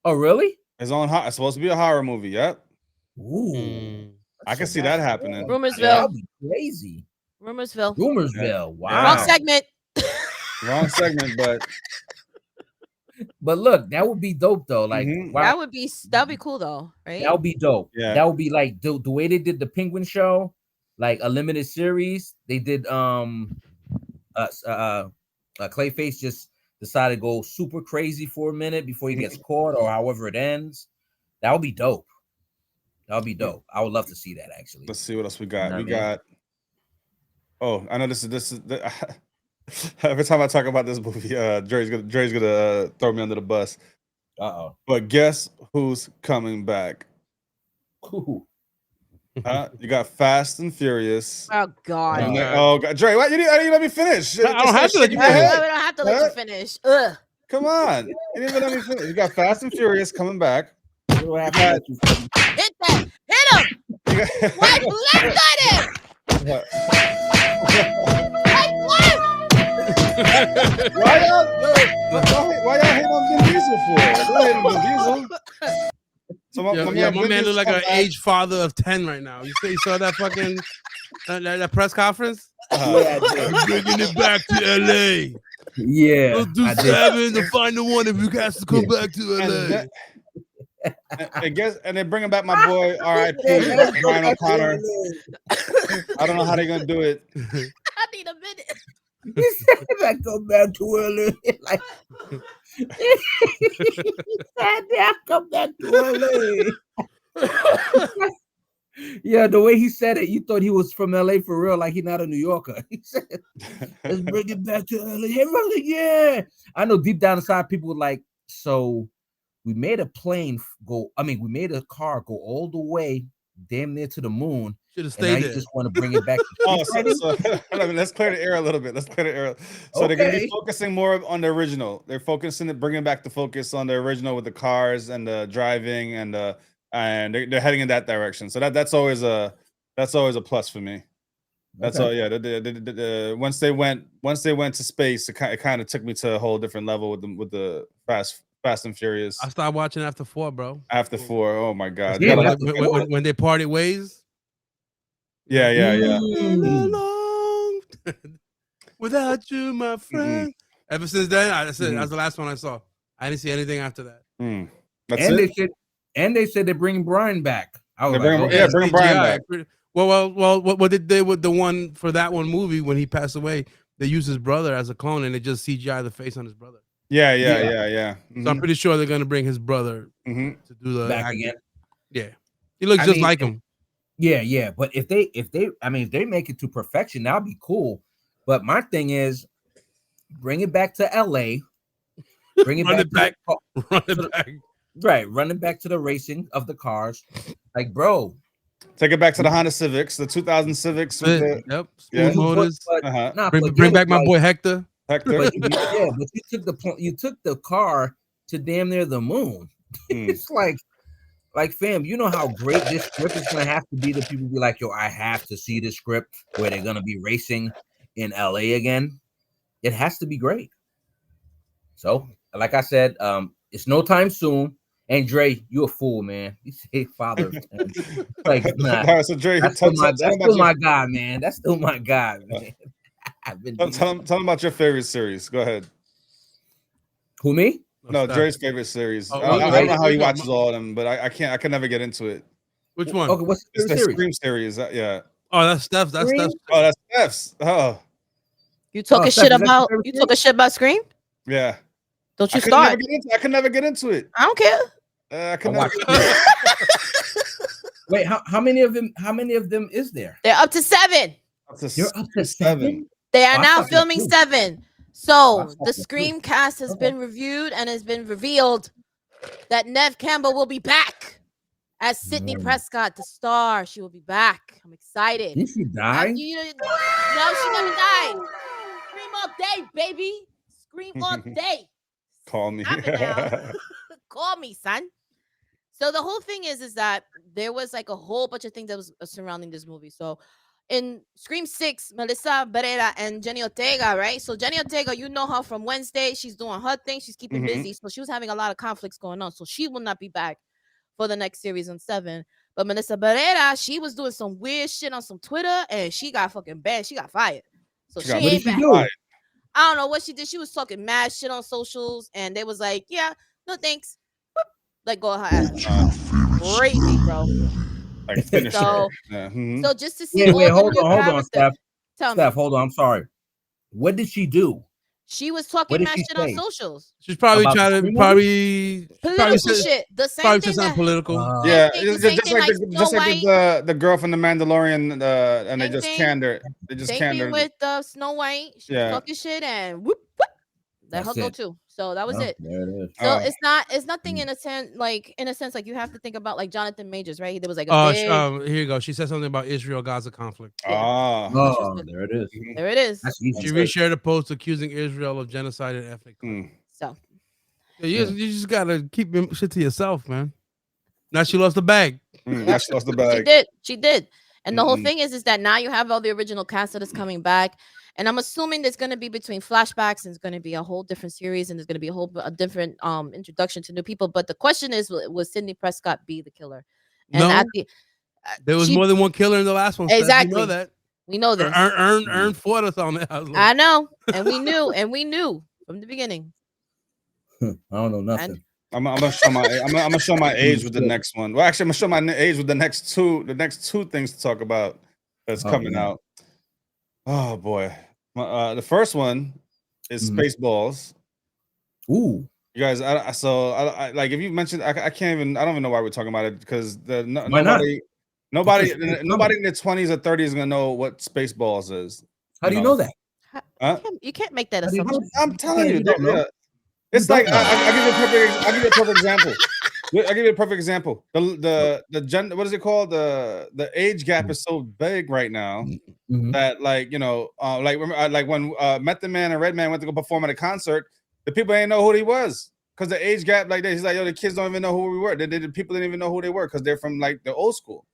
Oh, really? His own it's supposed to be a horror movie. Yep. Ooh. I can see that happening. Rumorsville. That'd be crazy. Rumorsville. Wow. Wrong segment. Wrong segment, but But look, that would be dope though. Like, why? That would be cool though, right? That would be dope. Yeah. That would be like the way they did the Penguin show, like a limited series. They did Clayface just decided to go super crazy for a minute before he gets caught or however it ends. That would be dope. That would be dope. I would love to see that actually. Let's see what else we got. know We what I mean? got. Oh, I know this is. Every time I talk about this movie, Dre's gonna throw me under the bus. Uh-oh. But guess who's coming back? Cool. You got Fast and Furious. Oh God. Oh God, Dre, why you didn't let me finish? I don't have to let you We finish. don't have to let you finish. Ugh. Come on, you didn't even let me finish. You got Fast and Furious coming back. What do I have to let you finish? Hit that. Hit him. Right left at him. What? Right left. Why y'all hate on Vin Diesel for? Don't hate on Vin Diesel. So My Vin man Diesel look like come an back. aged father of 10 right now. You saw that fucking that press conference? Yeah, I did. I'm bringing it back to LA. Yeah, We'll do I did. 7 to find the one if you guys to come back to LA. And they're bringing back my boy R.I.P. Brian O'Connor. I don't know how they're gonna do it. I need a minute. He said I go back to LA. Like, he said I come back to LA. Yeah, the way he said it, you thought he was from LA for real, like he's not a New Yorker. He said, "Let's bring it back to LA." Everyone's like, yeah. I know deep down inside, people were like, "So we made a plane go. I mean, we made a car go all the way, damn near to the moon. Should have And now stayed you there. just want to bring it back." To Oh, street so I mean, let's clear the air a little bit. So they're gonna be Okay. focusing more on the original. They're focusing, bringing back the focus on the original with the cars and the driving and they're heading in that direction. So that's always a plus for me. That's all. Yeah. Once they went to space, it kind of took me to a whole different level with the Fast and Furious. I started watching after 4, bro. After 4, oh my God. Yeah, When they parted ways. Yeah. Alone. Without you, my friend. Ever since then, that's the last one I saw. I didn't see anything after that. That's and it. they said they're bringing Brian back. I was They're like, bringing- okay. bring Brian back. Well, what did they with the one for that one movie when he passed away? They used his brother as a clone, and they just CGI the face on his brother. Yeah. So I'm pretty sure they're gonna bring his brother to do the Back acting. again. Yeah, he looks just like him. Yeah. But if they make it to perfection, that'll be cool. But my thing is, bring it back to LA. Bring it Run it back. Run it back. Right, running back to the racing of the cars. Like, bro, take it back to the Honda Civics, the 2000 Civics. With the, Yep. Yeah. Smooth motors. Bring back my boy Hector. But you took the car to damn near the moon. It's like fam, you know how great this script is gonna have to be that people be like, yo, I have to see this script where they're gonna be racing in LA again. It has to be great. So, like I said, it's no time soon. And Dre, you a fool, man. You say father of 10. Like, nah, so Dre, that's still my guy, man. That's still my guy, man. Tell him about your favorite series. Go ahead. Who, me? No, Dre's favorite series. Oh, I don't know how he which one? watches all of them, but I can never get into it. Which one? Okay, what's It's the the series? Scream series. Yeah. Oh, that's Steph's. That's Scream? Steph's. Oh, that's Steph's. Oh, You talking Steph, shit is that about your you favorite talking shit about Scream? yeah. Don't you I start? could never get into it. I don't care. I could I never. Wait, how many of them? How many of them is there? They're up to 7. You're up to 7. They are Oh, I now thought you filming were 7. I So thought the you Scream cast has been reviewed and has been revealed that Nev Campbell will be back as Sydney Prescott, the star. She will be back. I'm excited. Did she die? No, she never died. Scream all day, baby. Scream all day. Call me. Stop it now. Call me, son. So the whole thing is that there was like a whole bunch of things that was surrounding this movie. So in Scream 6, Melissa Barrera and Jenny Ortega, right? So Jenny Ortega, you know her from Wednesday. She's doing her thing. She's keeping busy. So she was having a lot of conflicts going on. So she will not be back for the next series on 7. But Melissa Barrera, she was doing some weird shit on some Twitter and she got fucking banned. She got fired. So she ain't back. I don't know what she did. She was talking mad shit on socials, and they was like, "Yeah, no thanks." Boop. Like go ahead, crazy, bro. Like finish So, it. Yeah. Mhm. so just to see Wait, all the hold new on, characters. Steph. Tell Steph, me, hold on. I'm sorry. What did she do? she was What talking did mad she shit on say socials. She's probably about the trying to screen movie? Political shit. The same probably thing said something that political. same Yeah, thing. The same just thing like like Snow just like White. the girl from the Mandalorian, and they Same just thing. canned her. They just Same canned thing her. with Snow White. She was Yeah. talking shit and whoop whoop. Let her That's go it. too. So that was Oh, it. there it is. So Oh. it's nothing in a sense like you have to think about like Jonathan Majors, right? There was like a big Here you go. She said something about Israel-Gaza conflict. yeah. Oh. Oh, there it is. Mhm. There it is. That's easy. She reshared a post accusing Israel of genocide and ethnic cleansing. Mm. So Yeah, you just gotta keep your shit to yourself, man. Now she lost the bag. Now she lost the she bag. did. She did. And the whole Mm-mm. thing is that now you have all the original cast that is coming back. And I'm assuming there's going to be between flashbacks and it's going to be a whole different series and there's going to be a different introduction to new people. But the question is, will Sidney Prescott be the killer? And No, at the there was more than one killer in the last one. Steph. exactly. You know that. We know this. Earn fought us on that. I know, and we knew from the beginning. I don't know nothing. And I'm gonna show my age with the next one. Well, actually, I'm gonna show my age with the next two things to talk about that's coming out. Oh boy, the first one is Spaceballs. Ooh, you guys. I like if you mentioned, I can't even. I don't even know why we're talking about it because Why not? nobody It's in their 20s or 30s is gonna know what Spaceballs is. How do you know that? you can't make that How do you know assumption. I'm telling you, don't know. yeah. It's like don't know. I give you a perfect example. I give you a perfect example. The gender, what is it called? The age gap is so big right now that like like when Method Man and Redman went to go perform at a concert, the people ain't know who he was because the age gap like that. He's like, yo, the kids don't even know who we were. The people didn't even know who they were because they're from like the old school.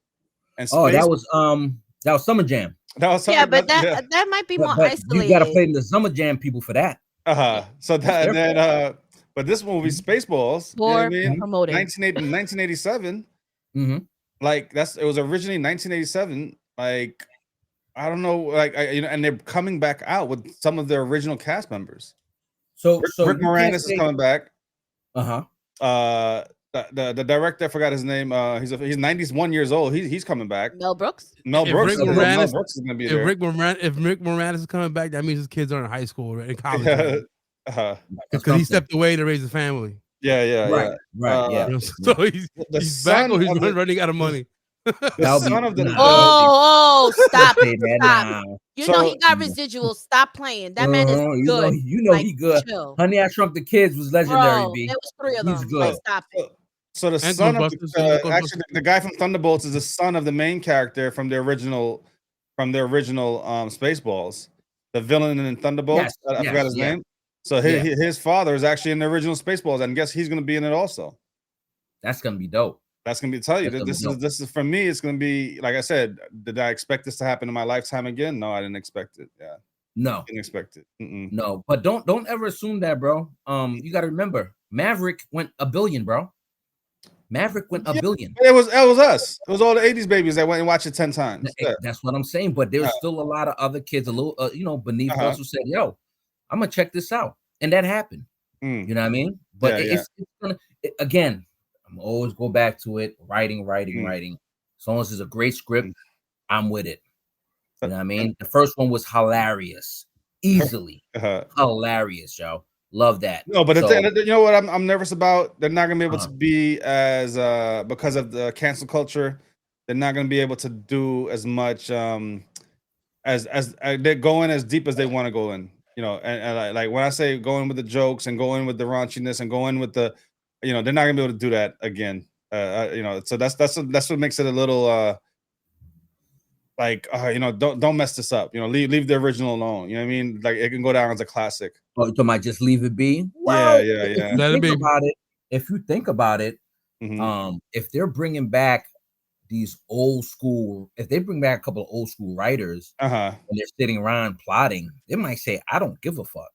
And that was Summer Jam. That was yeah, but that might be more isolated. You got to play the Summer Jam people for that. So that then but this movie Spaceballs, you know what I mean? Promoting 1987. Like it was originally 1987. Like I don't know, like and they're coming back out with some of their original cast members. So Rick Moranis is coming back. The director, I forgot his name. He's 91 years old. He's coming back. Mel Brooks. Mel Brooks is gonna be there. If Rick Moranis is coming back, that means his kids are in high school or in college. Because he stepped away to raise a family. Yeah. Right. So he's back or he's running out of money. The son of the stop. Stop. You know he got residuals. Stop playing. That man is good. You know he good. Chill. Honey, I Shrunk the Kids was legendary. Bro, there was 3 of them. He's good. Like, stop it. So the son of actually the guy from Thunderbolts is the son of the main character from the original Spaceballs, the villain in Thunderbolts. I forgot his name. So his father is actually in the original Spaceballs, and guess he's gonna be in it also. That's gonna be dope. That's gonna be this is for me. It's gonna be like I said. Did I expect this to happen in my lifetime again? No, I didn't expect it. Yeah, no, didn't expect it. No, but don't ever assume that, bro. You got to remember, Maverick went $1 billion, bro. Maverick went $1 billion. It was us. It was all the 80s babies that went and watched it 10 times. That's what I'm saying. But there's still a lot of other kids, a little, beneath us who said, "Yo, I'm gonna check this out," and that happened. You know what I mean? But it's gonna again. I'm always go back to it. Writing. As long as it's a great script, I'm with it. You know what I mean? The first one was hilarious, easily hilarious, yo. Love that. No, but you know what I'm nervous about? They're not gonna be able to be as because of the cancel culture. They're not gonna be able to do as much as they're going as deep as they want to go in. You know, and like when I say going with the jokes and going with the raunchiness and going with the they're not gonna be able to do that again. So that's what makes it a little don't mess this up. Leave the original alone. You know what I mean? Like it can go down as a classic. Oh, you might just leave it be. Well, yeah. If you think about it, if they're bringing back these old school, if they bring back a couple of old school writers and they're sitting around plotting, they might say, "I don't give a fuck.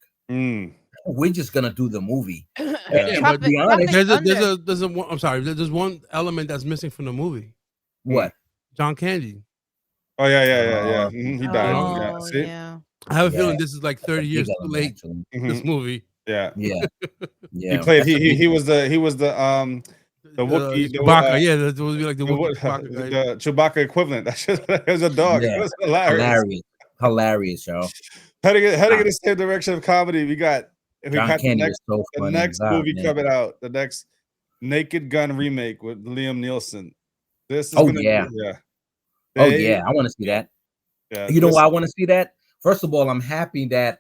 We're just gonna do the movie." But be honest, there's one element that's missing from the movie. What? John Candy. Oh yeah. He died. Yeah. I have a Yeah, feeling this is like that's a 30 big years too element, late. actually. This movie. Yeah. Yeah, He yeah. played. That's a big He was the Wookiee. Chewbacca, yeah, that would be like the The, Wookiee Wo- Chewbacca guy. the Chewbacca equivalent. That shit it was a dog. It Yeah, was hilarious. hilarious, yo. Heading in Wow. the same direction of comedy, we got John Candy was so the funny. next God, movie man. coming out. The next Naked Gun remake with Liam Neeson. This is Oh gonna yeah, be, yeah. oh They- yeah. I want to see that. yeah. You know this- why I want to see that? First of all, I'm happy that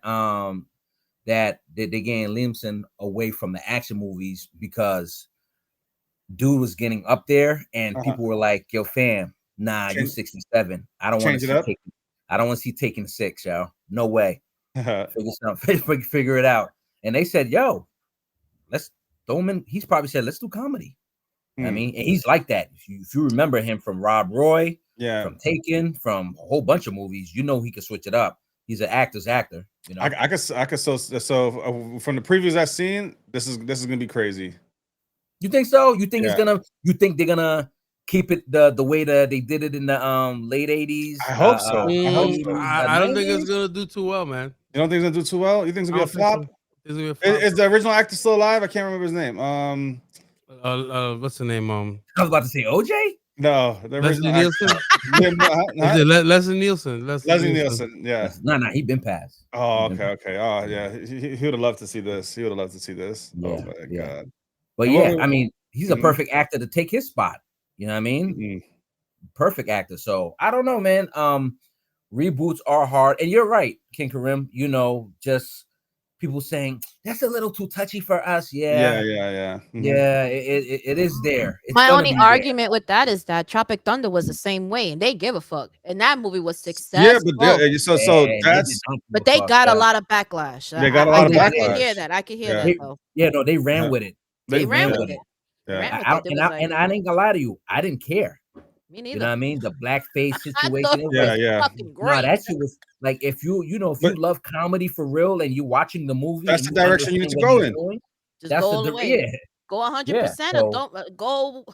that they getting Liamson away from the action movies because dude was getting up there and people were like, "Yo, fam, nah, you Change- 67. I don't want change to it see up? I don't want to see Taking 6, yo. No way. Uh, Figure it out." And they said, "Yo, let's throw him in." He's probably said, "Let's do comedy." I Hmm. mean, and he's like that. If you remember him from Rob Roy, yeah. from Taken, from a whole bunch of movies, you know he can switch it up. He's an actor's actor, you know. I could so from the previews I've seen, this is gonna be crazy. You think so? You think Yeah. you think they're gonna keep it the way that they did it in the late 80s? I hope so. I hope so. I don't think it's gonna do too well, man. You don't think it's gonna do too well? You think it's gonna be a flop? It's gonna be a flop. Is the original actor still alive? I can't remember his name. What's the name? I was about to say OJ. No, the Leslie original Nielsen. actor. Is it Leslie Nielsen? Leslie Nielsen. Yeah. No, he been passed. Oh, He been okay. Oh, yeah. He would have loved to see this. He would have loved to see this. Oh Yeah, my yeah. god. But And yeah, what- I mean, he's a Mhm. perfect actor to take his spot. You know what I mean? Mhm. Perfect actor. So I don't know, man. Reboots are hard, and you're right, King Karim. You know, just people saying that's a little too touchy for us. Yeah. Yeah, Mhm. yeah, it is there. It's My gonna only be there. argument with that is that Tropic Thunder was the same way, and they give a fuck, and that movie was Yeah, successful. but so Yeah, that's But they got a lot of backlash. They got a lot of I can backlash. hear that. I can hear Yeah. that though. Yeah, no, they ran Uh-huh. with it. They ran yeah. with it. They Yeah. ran with I, it. It and, was I, like, and I ain't gonna lie to you, I didn't care. me You neither. know what I mean? The blackface I situation. thought It it was, was Yeah. fucking no, great. that shit was like if you But- love comedy for real and you watching the movie, That's and the direction you need understand to what go he's in. doing, Just that's go all the the way. yeah. Go 100%, or so- don't go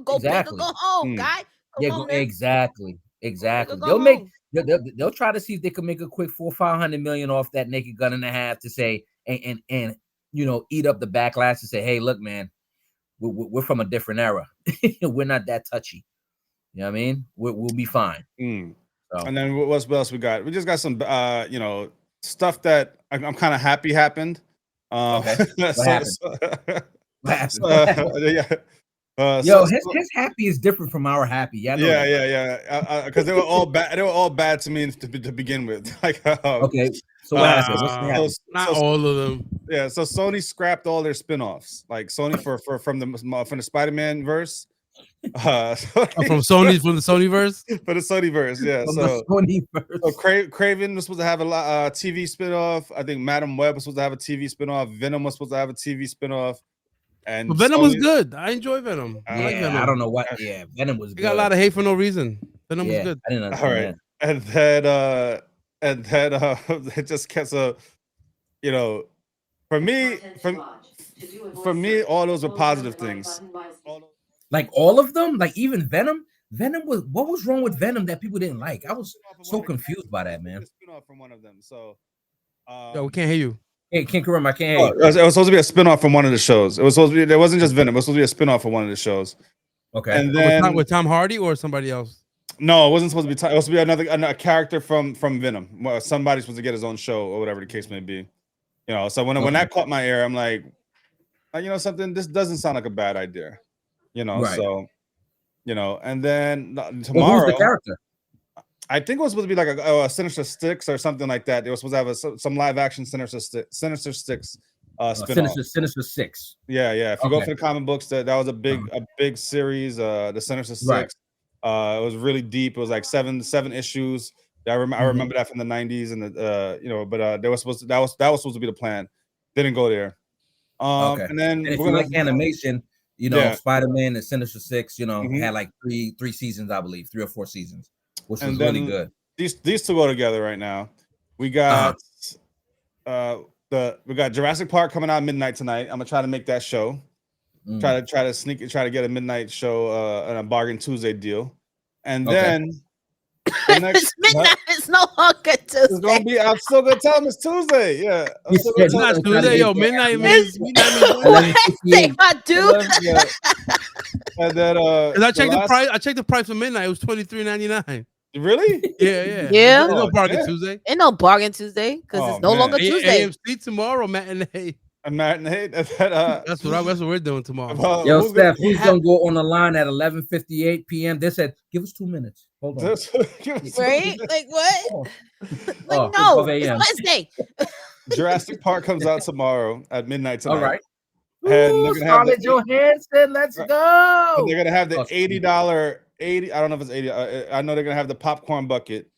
go big or Exactly. go home, Mm. guy. Come Yeah, on, man. exactly. Go They'll make home. they'll try to see if they can make a quick 400-500 million off that Naked Gun and a half to say and you know eat up the backlash and say, hey, look, man, we're from a different era. We're not that touchy. You know what I mean? We'll be fine. Mm. So And then what else we got? We just got some stuff that I'm kind of happy happened. Okay. What happened? What happened? Yeah. Yo, his happy is different from our happy. Yeah, Because they were all bad. They were all bad to me to begin with. Like, Okay. So what happened? What's so- happened? Not so- all of them. Yeah, so Sony scrapped all their spin-offs. Like Sony from the Spider-Man verse. Oh, from the Sonyverse. For the Sony verse, yeah. From So, the Sony verse. so Craven was supposed to have a TV spin-off. I think Madam Web was supposed to have a TV spin-off. Venom was supposed to have a TV spin-off. And But Venom was Sony- good. I enjoy Venom. I like Yeah, Venom. I don't know what. Yeah, Venom was They good. got a lot of hate for no reason. Venom Yeah, was good. I didn't All understand right. that. And then it just gets for me, all those were positive things. Like all of them, like even Venom. Venom was what was wrong with Venom that people didn't like? I was so confused by that, man. Spin-off from one of them. So Yo, we can't hear you. Hey, King Karim, I can't Oh, hear it was supposed to be a spin-off from one of the shows. It was supposed to be. There wasn't just Venom. It was supposed to be a spin-off from one of the shows. you. Okay. And then With Tom Hardy or somebody else? no, it wasn't supposed to be. It was supposed to be another character from Venom. Well, somebody's supposed to get his own show or whatever the case may be. So when that caught my ear, I'm like, something. This doesn't sound like a bad idea. Right. So and then Well, who's tomorrow. the character? I think it was supposed to be like a Sinister Six or something like that. They were supposed to have some live action Sinister Six spin-off. Sinister Six. Yeah. If you go Okay. for the comic books, that was a big series. The Sinister Six. Right. It was really deep. It was like seven issues. I remember that from the 90s and but they were supposed to that was supposed to be the plan. Didn't go there. Okay. And then And if we're you gonna like animation, Yeah. Spider-Man and Sinister Six, Mhm. had like three seasons, I believe, 3 or 4 seasons, which was And really then good. these two go together right now. We got we got Jurassic Park coming out midnight tonight. I'm gonna try to make that show. Mm. Try to get a midnight show and a bargain Tuesday deal. And Okay. then It's midnight. It's no longer Tuesday. It's gonna be. I'm still gonna tell him it's Tuesday. Yeah, I'm still said gonna It's tell not him. Tuesday, yo. Midnight means Wednesday, my dude. Yeah. And then Cause I checked the last- price. I checked the price for midnight. It was $23.99. Really? Yeah. Yeah. There's no Oh, bargain yeah. Tuesday. Ain't no bargain Tuesday because Oh, it's no man. longer Tuesday. AMC tomorrow matinee. A matinee. That's what we're doing tomorrow. Yo, who's Steph, gonna- who's gonna go on the line at 11:58 p.m.? They said, "Give us 2 minutes. Hold on." Right? Like what? Oh, Like it's no, 12 it's a.m. Wednesday. Jurassic Park comes out tomorrow at midnight tonight. All right. And they're Ooh, gonna have Scarlett Johansson, let's go. And they're gonna have the Oh, $80. I don't know if it's 80. I know they're gonna have the popcorn bucket.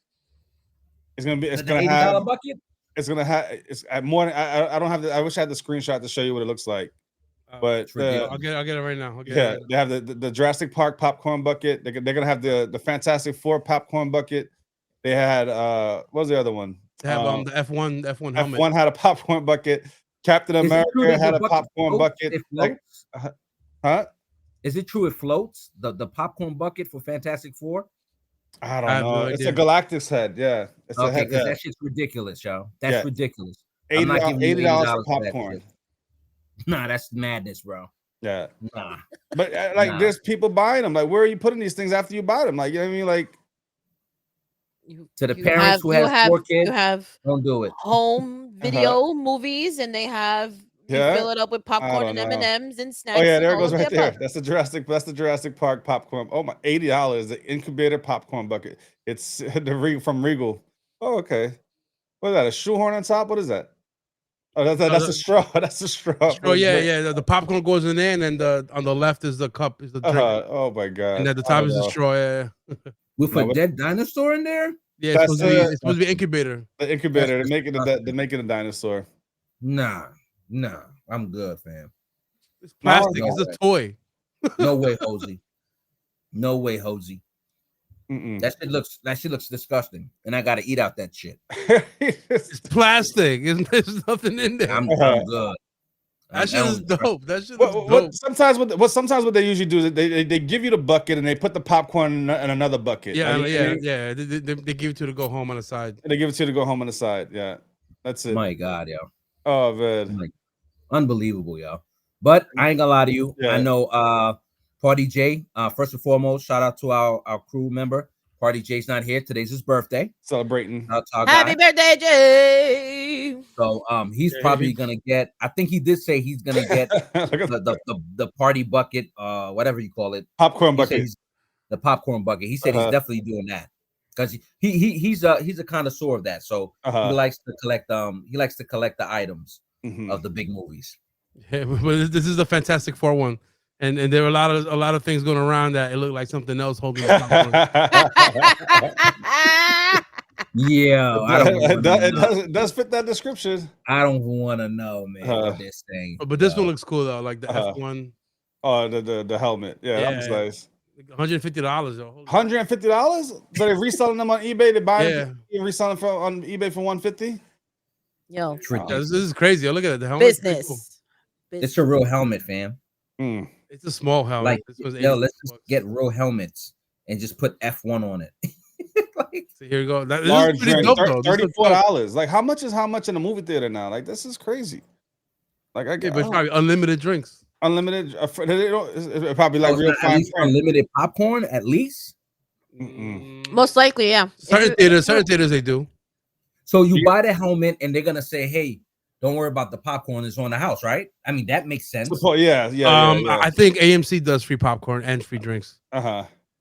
It's gonna be. It's the gonna $80 have. bucket. It's gonna have. It's at more. I don't have the. I wish I had the screenshot to show you what it looks like. But I'll get it right now. they have the Jurassic Park popcorn bucket. They're gonna have the Fantastic Four popcorn bucket. They had what was the other one? They have the F1 helmet. F1 had a popcorn bucket. Captain Is it true America that had the a bucket popcorn floats? bucket. It Like, floats? huh? Is it true it floats? The popcorn bucket for Fantastic Four? I don't have know. no It's idea. a Galactus head. Yeah. It's a Okay, head. because Yeah. that shit's ridiculous, y'all. That's Yeah. ridiculous. I'm not giving you $80 $80 for for that popcorn. shit. Nah, that's madness, bro. Yeah. Nah. But Nah. there's people buying them. Like, where are you putting these things after you buy them? Like, you know what I mean? Like, To the parents who have 4 kids, you have don't do it. home video movies, and they have you Yeah? fill it up with popcorn and don't know. M&Ms and snacks. oh yeah, and there it all goes of right the there. above. That's the Jurassic Park popcorn. Oh my, $80, the incubator popcorn bucket. It's from Regal. Oh, okay. What is that? A shoehorn on top? What is that? Oh, that's a straw. That's a straw. Oh yeah. The popcorn goes in there, and then on the left is the cup, is the drink, Oh my god. and at the I top don't is the know. straw. Yeah. With a dead dinosaur in there? Yeah, That's it's supposed to be incubator. The incubator. That's They're making a dinosaur. Nah, I'm good, fam. It's plastic. No It's way. a toy. No way, Hosey. No way, Hosey. Mm-mm. That shit looks disgusting, and I gotta eat out that shit. It's plastic. There's nothing in there. I'm good. That shit is dope. That shit What, is what dope. sometimes what they usually do is they give you the bucket and they put the popcorn in another bucket. Yeah, Like, you know what I mean? yeah. They give it to you to go home on the side. And they give it to you to go home on the side. Yeah, that's it. My God, yo. Oh man, Like, unbelievable, yo. But I ain't gonna lie to you. Yeah. I know Party J, first and foremost, shout out to our crew member. Party J's not here. Today's his birthday. celebrating. Happy birthday, Jay! So he's probably gonna get, I think he did say he's gonna get the party bucket, whatever you call it. Popcorn He said bucket. the popcorn bucket. He said he's definitely doing that. Because he's a connoisseur of that. So he likes to collect the items of the big movies. Yeah, but this is a Fantastic Four one, and there were a lot of things going around that it looked like something else holding the popcorn. Yeah, it does fit that description. I don't want to know, man, what they're saying. But this one looks cool though, like the F1. Oh, the helmet. Yeah, that was nice. $150. $150? So they're reselling them on eBay. They buy them and reselling on eBay for $150. Yo, this is crazy. Look at it. The helmet. Business. It's a real helmet, fam. It's a small helmet. Like, let's just get real helmets and just put F1 on it. So here we go. This Large is pretty drink, dope, though. $34. Like, how much is how much in the movie theater now? Like, this is crazy. Like, I get but it's probably unlimited drinks. Unlimited. It's probably like real fine print. Unlimited popcorn, at least. Most likely, yeah. Certain theaters they do. So you buy the helmet, and they're gonna say, "Hey, don't worry about the popcorn; it's on the house," right? I mean, that makes sense. Yeah. I think AMC does free popcorn and free drinks.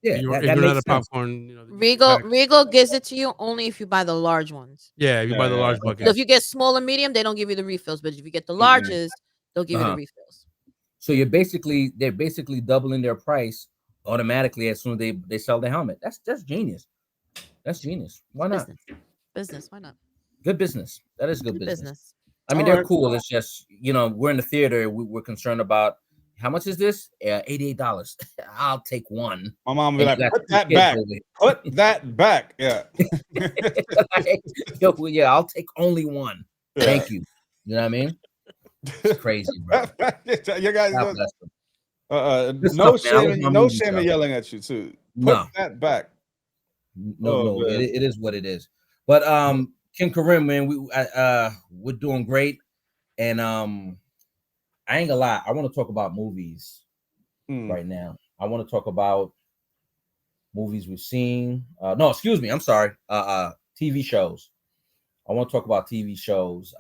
Yeah, if that you're not a makes sense. popcorn, Regal gives it to you only if you buy the large ones. Yeah, if you buy the large bucket. So if you get small and medium, they don't give you the refills. But if you get the largest, they'll give you the refills. So they're basically doubling their price automatically as soon as they sell the helmet. That's genius. That's genius. Why not? Business. Why not? Good business. That is good business. I mean, All they're right. cool. It's just, we're in the theater. We're concerned about how much is this? $88. I'll take one. My mom would be And like, you got put two that kids back. over here. Put that back. Yeah. Yeah, I'll take only one. Yeah. Thank you. You know what I mean? It's crazy, bro. You guys, God bless them. no stuff, man. I love shame, my no movies, shame in though. yelling at you too. Put No. that back. No, it is what it is. But King Karim, man, we're doing great, and I ain't gonna lie, I want to talk about movies right now. I want to talk about movies we've seen. No, excuse me, I'm sorry. TV shows. I want to talk about TV shows.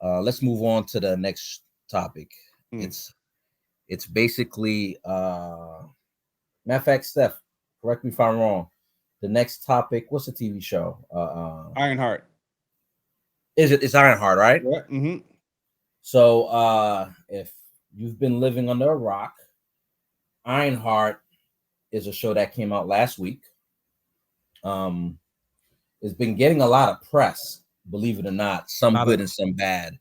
Let's move on to the next topic. It's basically matter of fact, Steph, correct me if I'm wrong. The next topic, what's the TV show? Ironheart. It's Ironheart, right? Yeah. Mm-hmm. So if you've been living under a rock, Ironheart is a show that came out last week. It's been getting a lot of press, believe it or not, some good and some bad.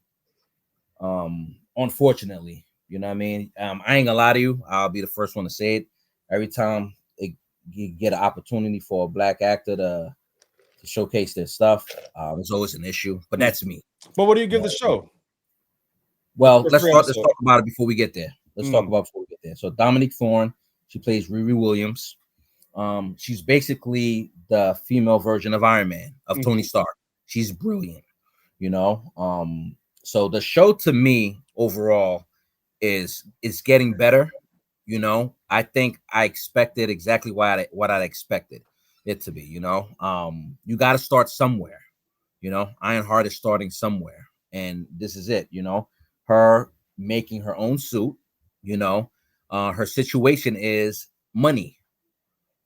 Unfortunately, you know what I mean? I ain't gonna lie to you. I'll be the first one to say it. Every time you get an opportunity for a black actor to showcase their stuff, there's always an issue. But that's me. But what do you give the show? Well, let's talk about it before we get there. Let's talk about it before we get there. So Dominique Thorne, she plays Riri Williams. She's basically the female version of Iron Man, of Tony Stark. She's brilliant, you know. So the show to me overall is getting better. You know, I think I expected exactly what I expected it to be. You know, you got to start somewhere. You know, Ironheart is starting somewhere, and this is it. You know, her making her own suit. You know, her situation is money.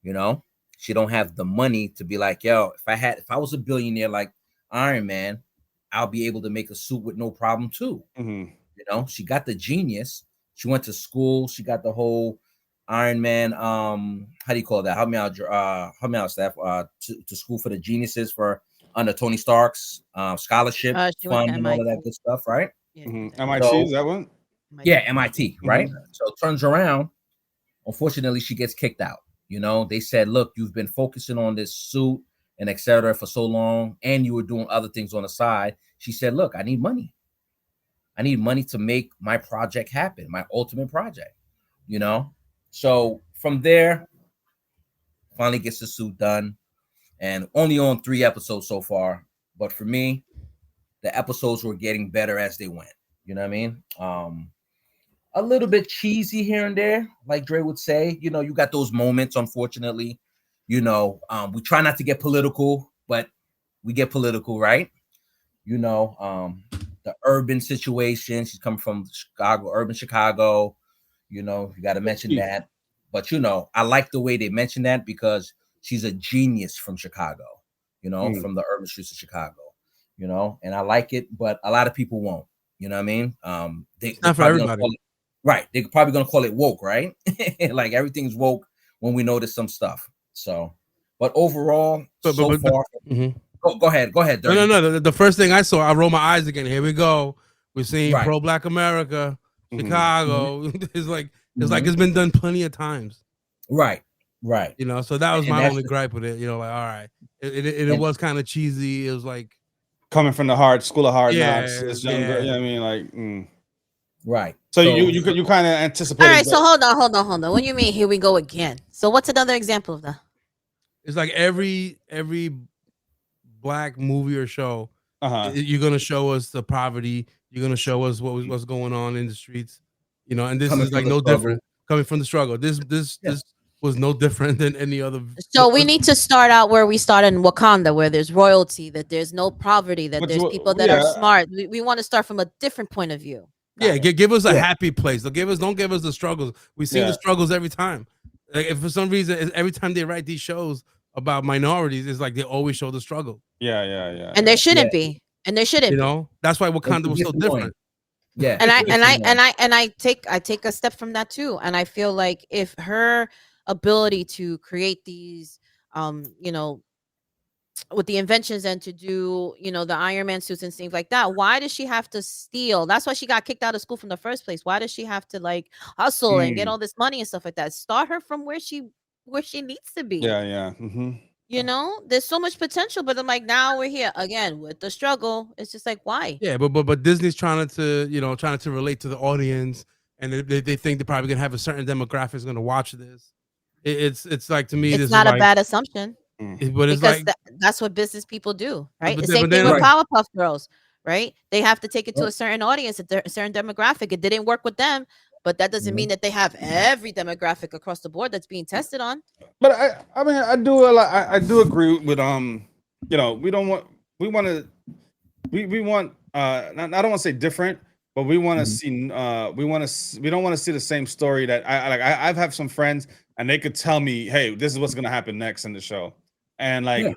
You know, she don't have the money to be like, yo, if I was a billionaire like Iron Man, I'll be able to make a suit with no problem too. You know, she got the genius. She went to school. She got the whole Iron Man. How do you call that? Help me out, Steph. To school for the geniuses for under Tony Stark's scholarship fund and all of that good stuff, right? Yeah. MIT, is that one? Yeah, MIT, right? So it turns around. Unfortunately, she gets kicked out. You know, they said, look, you've been focusing on this suit and etc. for so long, and you were doing other things on the side. She said, look, I need money. I need money to make my project happen, my ultimate project, you know? So from there, finally gets the suit done, and only on 3 episodes so far. But for me, the episodes were getting better as they went. You know what I mean? A little bit cheesy here and there, like Dre would say. You know, you got those moments, unfortunately. You know, we try not to get political, but we get political, right? You know, the urban situation. She's coming from Chicago, urban Chicago. You know, you got to mention that. But, you know, I like the way they mention that because she's a genius from Chicago, you know, from the urban streets of Chicago, you know, and I like it, but a lot of people won't, you know what I mean? They're not for everybody. Right. They're probably going to call it woke, right? Like everything's woke when we notice some stuff. So, but overall, far. Go ahead. Dirty. No. The first thing I saw, I rolled my eyes again. Here we go. We're seeing pro-Black America, Chicago. It's like it's been done plenty of times. Right. You know, so that was my only gripe with it. You know, like, all right, it was kind of cheesy. It was like coming from the school of hard knocks. It's younger. Yeah, I mean, like, right. So you kind of anticipate. All right. So hold on. What do you mean? Here we go again. So what's another example of that? It's like every Black movie or show, you're gonna show us the poverty. You're gonna show us what's going on in the streets. You know, and this is like no different coming from the struggle. This was no different than any other. So we need to start out where we started in Wakanda, where there's royalty, that there's no poverty, that there's people that are smart. We want to start from a different point of view. Give us a happy place. Don't give us the struggles. We see the struggles every time. Like if for some reason, every time they write these shows about minorities, it's like they always show the struggle. Yeah. And there shouldn't be. And there shouldn't. You know, that's why Wakanda was so different. Yeah. And I take a step from that too. And I feel like if her ability to create these you know, with the inventions and to do, you know, the Iron Man suits and things like that, why does she have to steal? That's why she got kicked out of school from the first place. Why does she have to like hustle and get all this money and stuff like that? Start her from where she needs to be. Yeah. You know, there's so much potential, but I'm like, now we're here again with the struggle. It's just like, why? Yeah, but Disney's trying to relate to the audience, and they think they're probably gonna have a certain demographic is gonna watch this. it's like, to me, It's this is not a like, bad assumption but it's because like, that's what business people do, right? The same but thing then with like, Powerpuff Girls, right? They have to take it to Yep. a certain audience, a certain demographic. It didn't work with them, but that doesn't mean that they have every demographic across the board that's being tested on. But I mean, I do agree with you know, we don't want we want to we want I don't want to say different, but we want to see we don't want to see the same story that I've had some friends and they could tell me, hey, this is what's gonna happen next in the show, and like you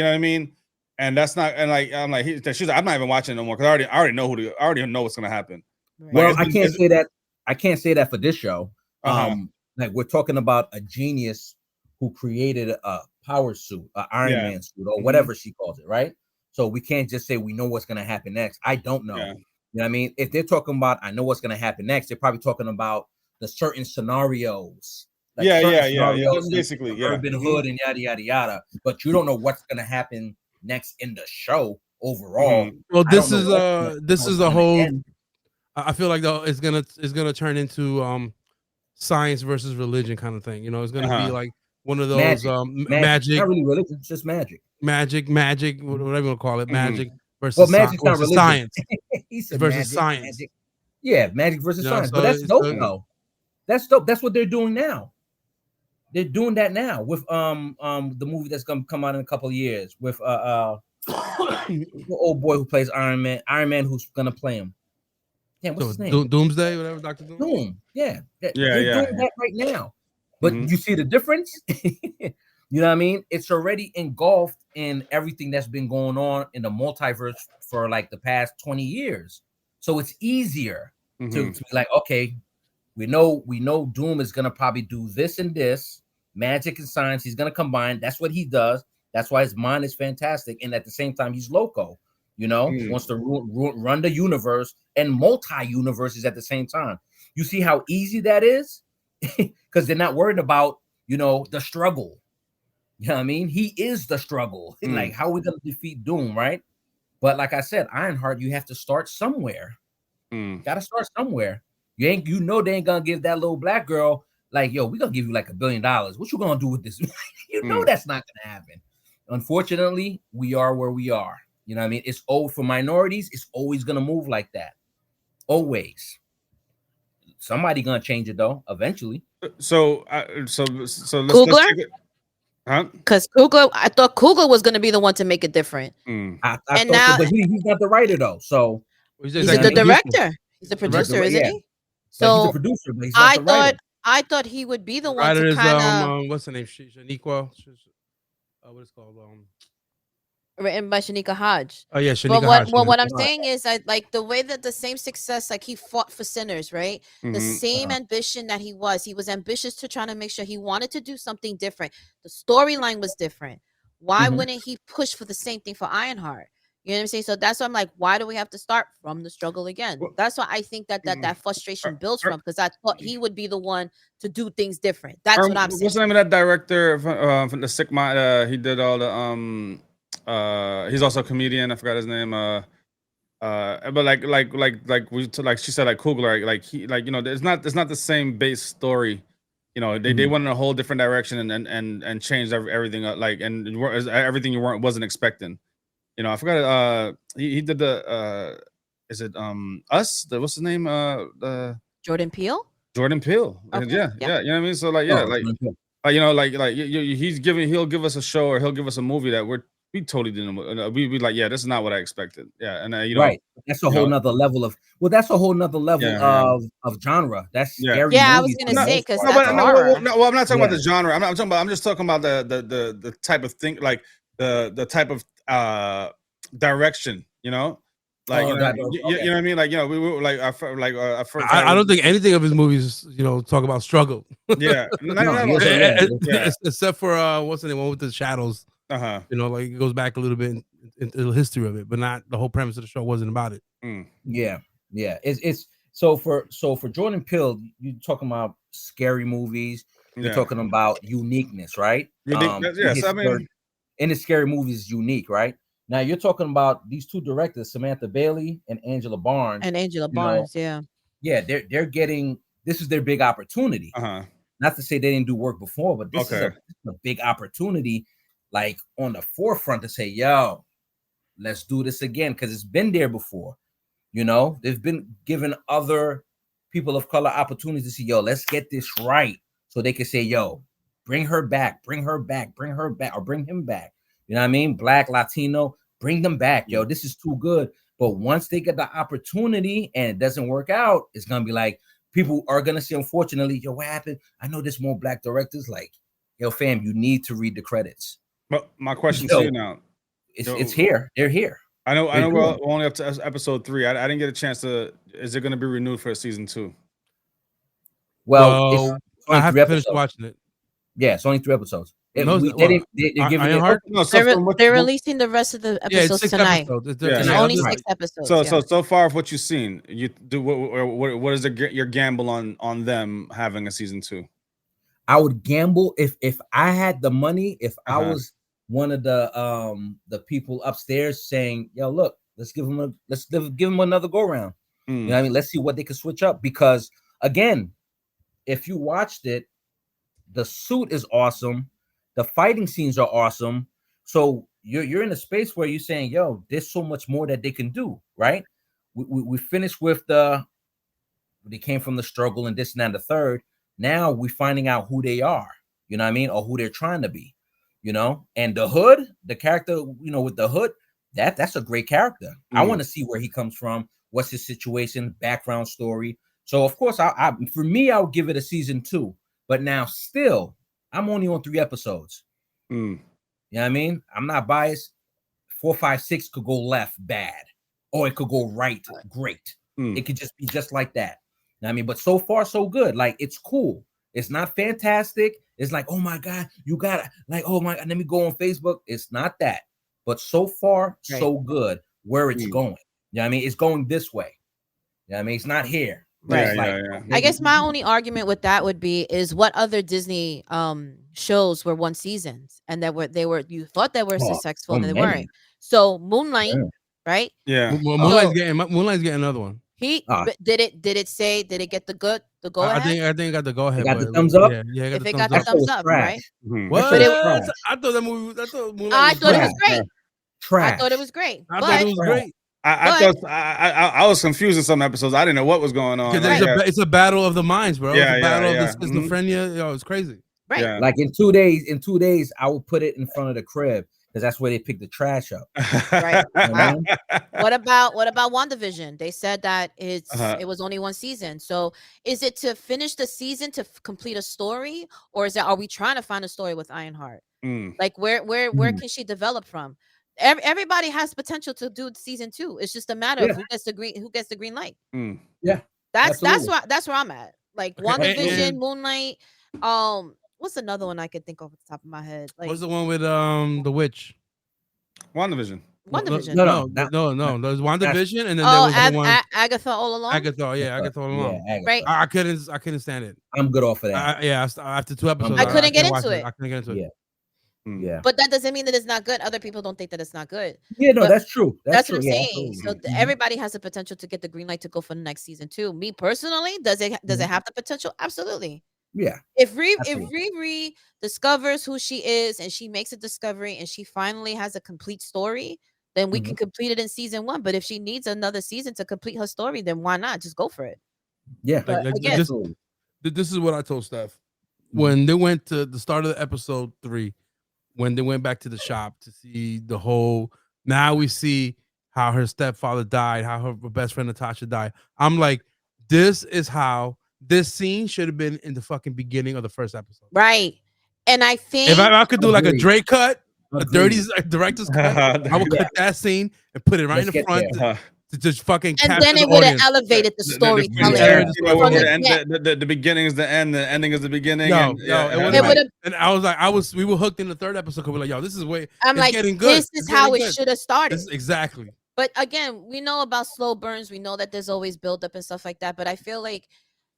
know what I mean, and that's not, and like I'm like she's like, I'm not even watching it no more because I already know I already know what's gonna happen. Right. Well, Like, I can't say that. I can't say that for this show. Uh-huh. Like we're talking about a genius who created a power suit, an Iron Man suit, or whatever she calls it, right? So we can't just say we know what's going to happen next. I don't know. Yeah. You know what I mean? If they're talking about I know what's going to happen next, they're probably talking about the certain scenarios. Like scenarios basically, in the urban hood and yada yada yada. But you don't know what's going to happen next in the show overall. well, I don't this know is how this it's is a gonna whole. end. I feel like though it's gonna turn into science versus religion kind of thing. You know, it's gonna be like one of those magic, not really religion, it's just magic. Magic, whatever you want to call it, magic Well, versus magic's not religion. science. He said versus magic, science. magic. Yeah, magic versus You know, science. so But that's it's, dope though. That's dope. That's what they're doing now. They're doing that now with the movie that's gonna come out in a couple of years with the old boy who plays Iron Man who's gonna play him. Damn, what's his name? Doomsday, whatever, Dr. Doom. Doom. Yeah. They're doing that right now. But you see the difference? You know what I mean? It's already engulfed in everything that's been going on in the multiverse for like the past 20 years. So it's easier to be like, okay, we know Doom is gonna probably do this and this, magic and science. He's gonna combine. That's what he does. That's why his mind is fantastic. And at the same time, he's loco. You know, wants to run the universe and multi-universes at the same time. You see how easy that is? Because they're not worried about, you know, the struggle. You know what I mean? He is the struggle. Like, how are we going to defeat Doom, right? But like I said, Ironheart, you have to start somewhere. Got to start somewhere. They ain't gonna give that little black girl like, yo, we're gonna give you like $1 billion. What you gonna do with this? You know that's not gonna happen. Unfortunately, we are where we are. You know what I mean? It's old for minorities. It's always gonna move like that. Always. Somebody gonna change it though, eventually. So let's take it. Because Coogler, I thought Coogler was going to be the one to make it different. I thought now, so, but he's not the writer though. So he's the director. He's the producer, isn't he? So he's a producer, but he's not the writer. I thought he would be the one writer to kind of what's the name? Shaniqua. What is it called? Written by Shanika Hodge. Oh yeah, Shanika Hodge. Well, what I'm saying is, like the way that the same success, like he fought for Sinners, right? The same ambition that he was ambitious to try to make sure he wanted to do something different. The storyline was different. Why wouldn't he push for the same thing for Ironheart? You know what I'm saying? So that's why I'm like, why do we have to start from the struggle again? That's why I think that frustration builds from, because I thought he would be the one to do things different. That's what I'm saying. What's the name of that director from the Sick Mind? He did all the he's also a comedian. I forgot his name. But like she said, like Coogler, like he, like, you know, it's not the same base story. You know, they went in a whole different direction and changed everything, like, and everything you wasn't expecting. You know, I forgot. He did the is it Us? What's his name? Jordan Peele. Jordan Peele. Okay. Yeah. You know what I mean? So like, yeah, you know, like he'll give us a show, or he'll give us a movie that we totally didn't. We like, yeah, this is not what I expected. Yeah, and you know, right. That's a whole nother level of. Well, that's a whole nother level of genre. That's scary. Yeah, I was gonna say because that's horror. No, I'm not talking about the genre. I'm just talking about the type of thing, like the type of direction. You know, like you know what I mean. Like, you know, we were like I don't think anything of his movies, you know, talk about struggle. Yeah, except for what's the name, one with the shadows. You know, like it goes back a little bit into the history of it, but not the whole premise of the show wasn't about it. Yeah. It's so for Jordan Peele, you're talking about scary movies. You're talking about uniqueness, right? Yes, I mean, in the scary movies is unique, right? Now you're talking about these two directors, Samantha Bailey and Angela Barnes. Yeah, they're getting, this is their big opportunity. not to say they didn't do work before, but this is Okay. a big opportunity, like on the forefront to say, yo, let's do this again, because it's been there before. You know, they've been given other people of color opportunities to see, yo, let's get this right, so they can say, yo, bring her back, bring her back, bring her back, or bring him back. You know what I mean? Black, Latino, bring them back, yo. This is too good. But once they get the opportunity and it doesn't work out, it's gonna be like, people are gonna say, unfortunately, yo, what happened? I know there's more black directors. Like, yo, fam, you need to read the credits. But my question Yo, to you now, it's here. They're here. I know They're we're doing it. only up to episode 3. I didn't get a chance to. Is it going to be renewed for a season 2? Well, it's I only have 3 to finish episodes. watching it. Yeah, it's only 3 episodes. No, They're giving Ironheart? it. No, so They're releasing the rest of the Yeah, it's episodes 6 tonight. episodes. It's Yeah. It's Tonight, only right. 6 episodes. So far of what you've seen, you do what is your gamble on them having a season 2? I would gamble if I had the money, if I was one of the people upstairs saying, yo, look, let's give them another go round. You know what I mean? Let's see what they can switch up, because again, if you watched it, the suit is awesome, the fighting scenes are awesome. So you're in a space where you're saying, yo, there's so much more that they can do, right? We finished with they came from the struggle and this and that and the third. Now we're finding out who they are, you know what I mean, or who they're trying to be, you know. And the hood, the character, you know, with the hood, that's a great character. I want to see where he comes from, what's his situation, background story. So of course, for me, I would give it a season 2. But now still, I'm only on 3 episodes. You know what I mean? I'm not biased. 4, 5, 6 could go left bad, or it could go right great. It could just be just like that. You know what I mean? But so far, so good. Like, it's cool. It's not fantastic. It's like, oh my God, you got like, oh my God, let me go on Facebook. It's not that. But so far, so good where it's going. You know what I mean? It's going this way. You know what I mean? It's not here. Right. Yeah. I guess my only argument with that would be is what other Disney shows were 1 seasons and that you thought they were successful and they weren't. So Moonlight, right? Yeah. Moonlight's getting another one. Did it get the go I ahead? think it got the go ahead. Got the thumbs up? Yeah, If it got the thumbs up, right? What? But I thought that movie. I thought it was great. Trash. I thought it was great. I thought it was great. I was confused in some episodes. I didn't know what was going on. It's a battle of the minds, bro. Yeah, it's a battle yeah. of the schizophrenia. Yo, it's crazy. Right. Yeah. Like in 2 days, I will put it in front of the crib, because that's where they pick the trash up. Right. You know? What about WandaVision? They said that it was only 1 season. So is it to finish the season to complete a story, or are we trying to find a story with Ironheart? Like where can she develop from? Everybody has potential to do season 2. It's just a matter of who gets the green light. Yeah. That's where I'm at. Like WandaVision, Moonlight. What's another one I could think of at the top of my head? Like, what's the one with the witch? WandaVision. No. There's WandaVision, and then there was the one Agatha all along. Agatha all along. Yeah, right. I couldn't stand it. I'm good off of that. After 2 episodes, I couldn't get into it. I couldn't get into it. Yeah. But that doesn't mean that it's not good. Other people don't think that it's not good. Yeah, no, that's true. That's what I'm saying. So everybody has the potential to get the green light to go for the next season 2. Me personally, does it have the potential? Absolutely. Yeah. If Riri discovers who she is and she makes a discovery and she finally has a complete story, then we can complete it in season 1. But if she needs another season to complete her story, then why not just go for it? Yeah. This is what I told Steph when they went to the start of the episode 3. When they went back to the shop to see the whole, now we see how her stepfather died, how her best friend Natasha died. I'm like, this is how this scene should have been in the fucking beginning of the first episode. Right. And I think if I could do like a Drake cut, a dirty director's cut, I would cut that scene and put it right in the front to just fucking and then it would have elevated the storytelling. The beginning is the end, the ending is the beginning. And I was like, we were hooked in the 3rd episode. We're like, yo, this is way. I'm like, getting good. This is how it should have started. Exactly. But again, we know about slow burns. We know that there's always buildup and stuff like that. But I feel like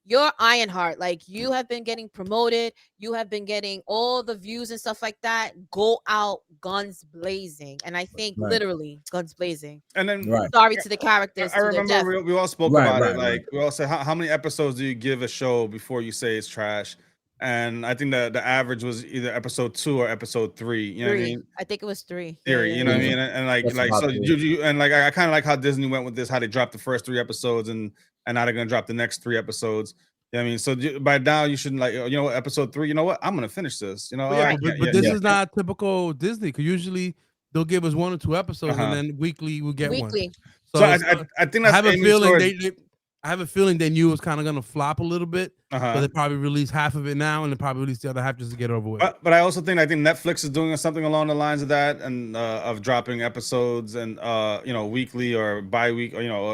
you're Ironheart. Like, you have been getting promoted. You have been getting all the views and stuff like that. Go out guns blazing. And I think literally guns blazing. And then sorry to the characters. I remember we all spoke about it. Like, we all said, how many episodes do you give a show before you say it's trash? and I think the average was either episode 2 or episode 3. You know what I mean? I think it was 3. Theory, you know what I mean? And like so you and like I kind of like how Disney went with this, how they dropped the first 3 episodes and now they're gonna drop the next 3 episodes. You know what I mean? So by now you shouldn't like, you know, episode 3. You know what? I'm gonna finish this. You know, but this is not typical Disney because usually they'll give us 1 or 2 episodes and then weekly we'll get one. So I think that's I have a feeling I have a feeling they knew it was kind of going to flop a little bit, so they probably release half of it now, and they probably release the other half just to get over with. But I also think Netflix is doing something along the lines of that, and of dropping episodes and you know, weekly or bi-week, or you know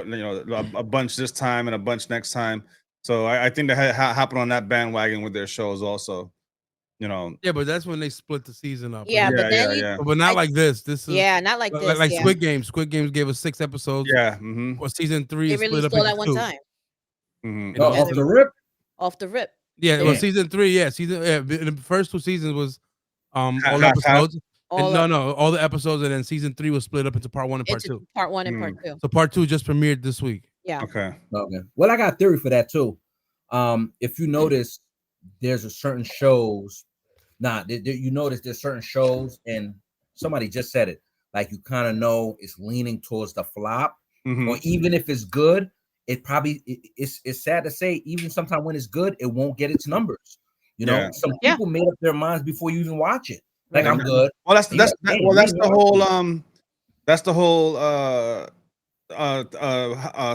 a bunch this time and a bunch next time. So I think they hopping on that bandwagon with their shows also. You know, yeah, but that's when they split the season up. Yeah, but then but not like this. This is not like this. Like Squid Game. Squid Games gave us 6 episodes. Yeah, or season 3 they is split released up all at one 2. time. Off the rip. Off the rip. Yeah, well, season 3. Yeah, the first 2 seasons was all the episodes. All the episodes, and then season 3 was split up into part 1 and part 2. Part 1 and part 2. So part 2 just premiered this week. Yeah. Okay. Well, I got a theory for that too. If you notice, there's a certain shows. You notice there's certain shows, and somebody just said it. Like you kind of know it's leaning towards the flop, or even if it's good, it probably it's sad to say. Even sometimes when it's good, it won't get its numbers. You know, some people made up their minds before you even watch it. Like I'm good. Well, that's the whole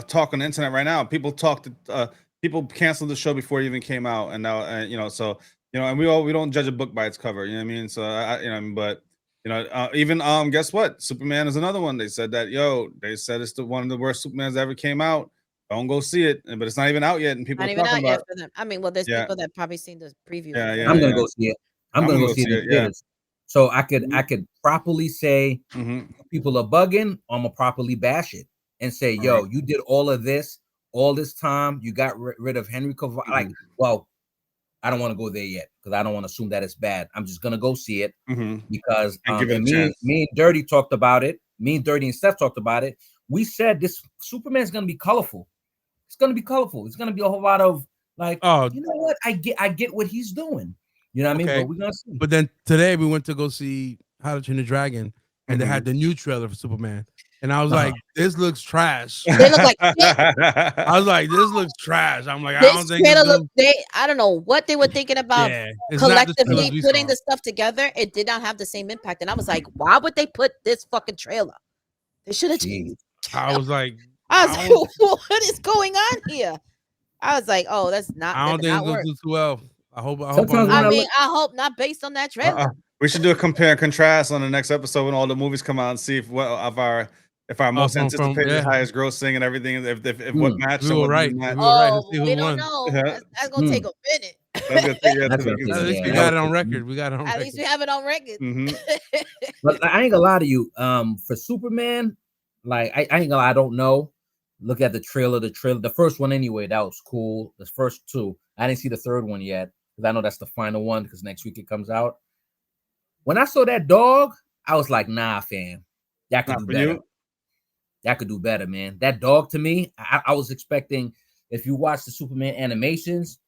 talk on the internet right now. People people canceled the show before it even came out, and now you know, so you know, and we don't judge a book by its cover. You know what I mean? So you know, but you know, even guess what? Superman is another one. They said that they said it's one of the worst Supermans that ever came out. Don't go see it, but it's not even out yet, and people not are even talking out about yet for them. I mean, well, there's people that probably seen the preview. I'm gonna go see it. I'm gonna go see it in theaters. So I could properly say people are bugging. I'm gonna properly bash it and say, yo, you did all of this all this time. You got rid of Henry Cavill. Like, well, I don't want to go there yet because I don't want to assume that it's bad. I'm just gonna go see it because me and Dirty talked about it. Me and Dirty and Steph talked about it. We said this Superman is gonna be colorful. It's gonna be colorful. It's gonna be a whole lot of like, you know what? I get what he's doing. You know what I mean? But we're gonna see. But then today we went to go see How to Train Your Dragon, and they had the new trailer for Superman. And I was like, this looks trash. They look like shit. I was like, this looks trash. I'm like, I don't think I don't know what they were thinking about collectively putting the stuff together. It did not have the same impact. And I was like, why would they put this fucking trailer? They should have changed. I was like, what is going on here? I was like, oh, that's not. I don't think it's gonna do too well. I hope. I hope not based on that trailer. We should do a compare and contrast on the next episode when all the movies come out and see if our most anticipated, highest grossing and everything, if what matched. We were right. We don't know. That's gonna take a minute. At least we got it on record. At least we have it on record. But I ain't gonna lie to you. For Superman, like I ain't gonna lie, I don't know. Look at the trailer. The first one anyway, that was cool. The first 2. I didn't see the third one yet because I know that's the final one because next week it comes out. When I saw that dog, I was like, nah, fam. That could do better. That could do better, man. That dog to me, I was expecting, if you watch the Superman animations,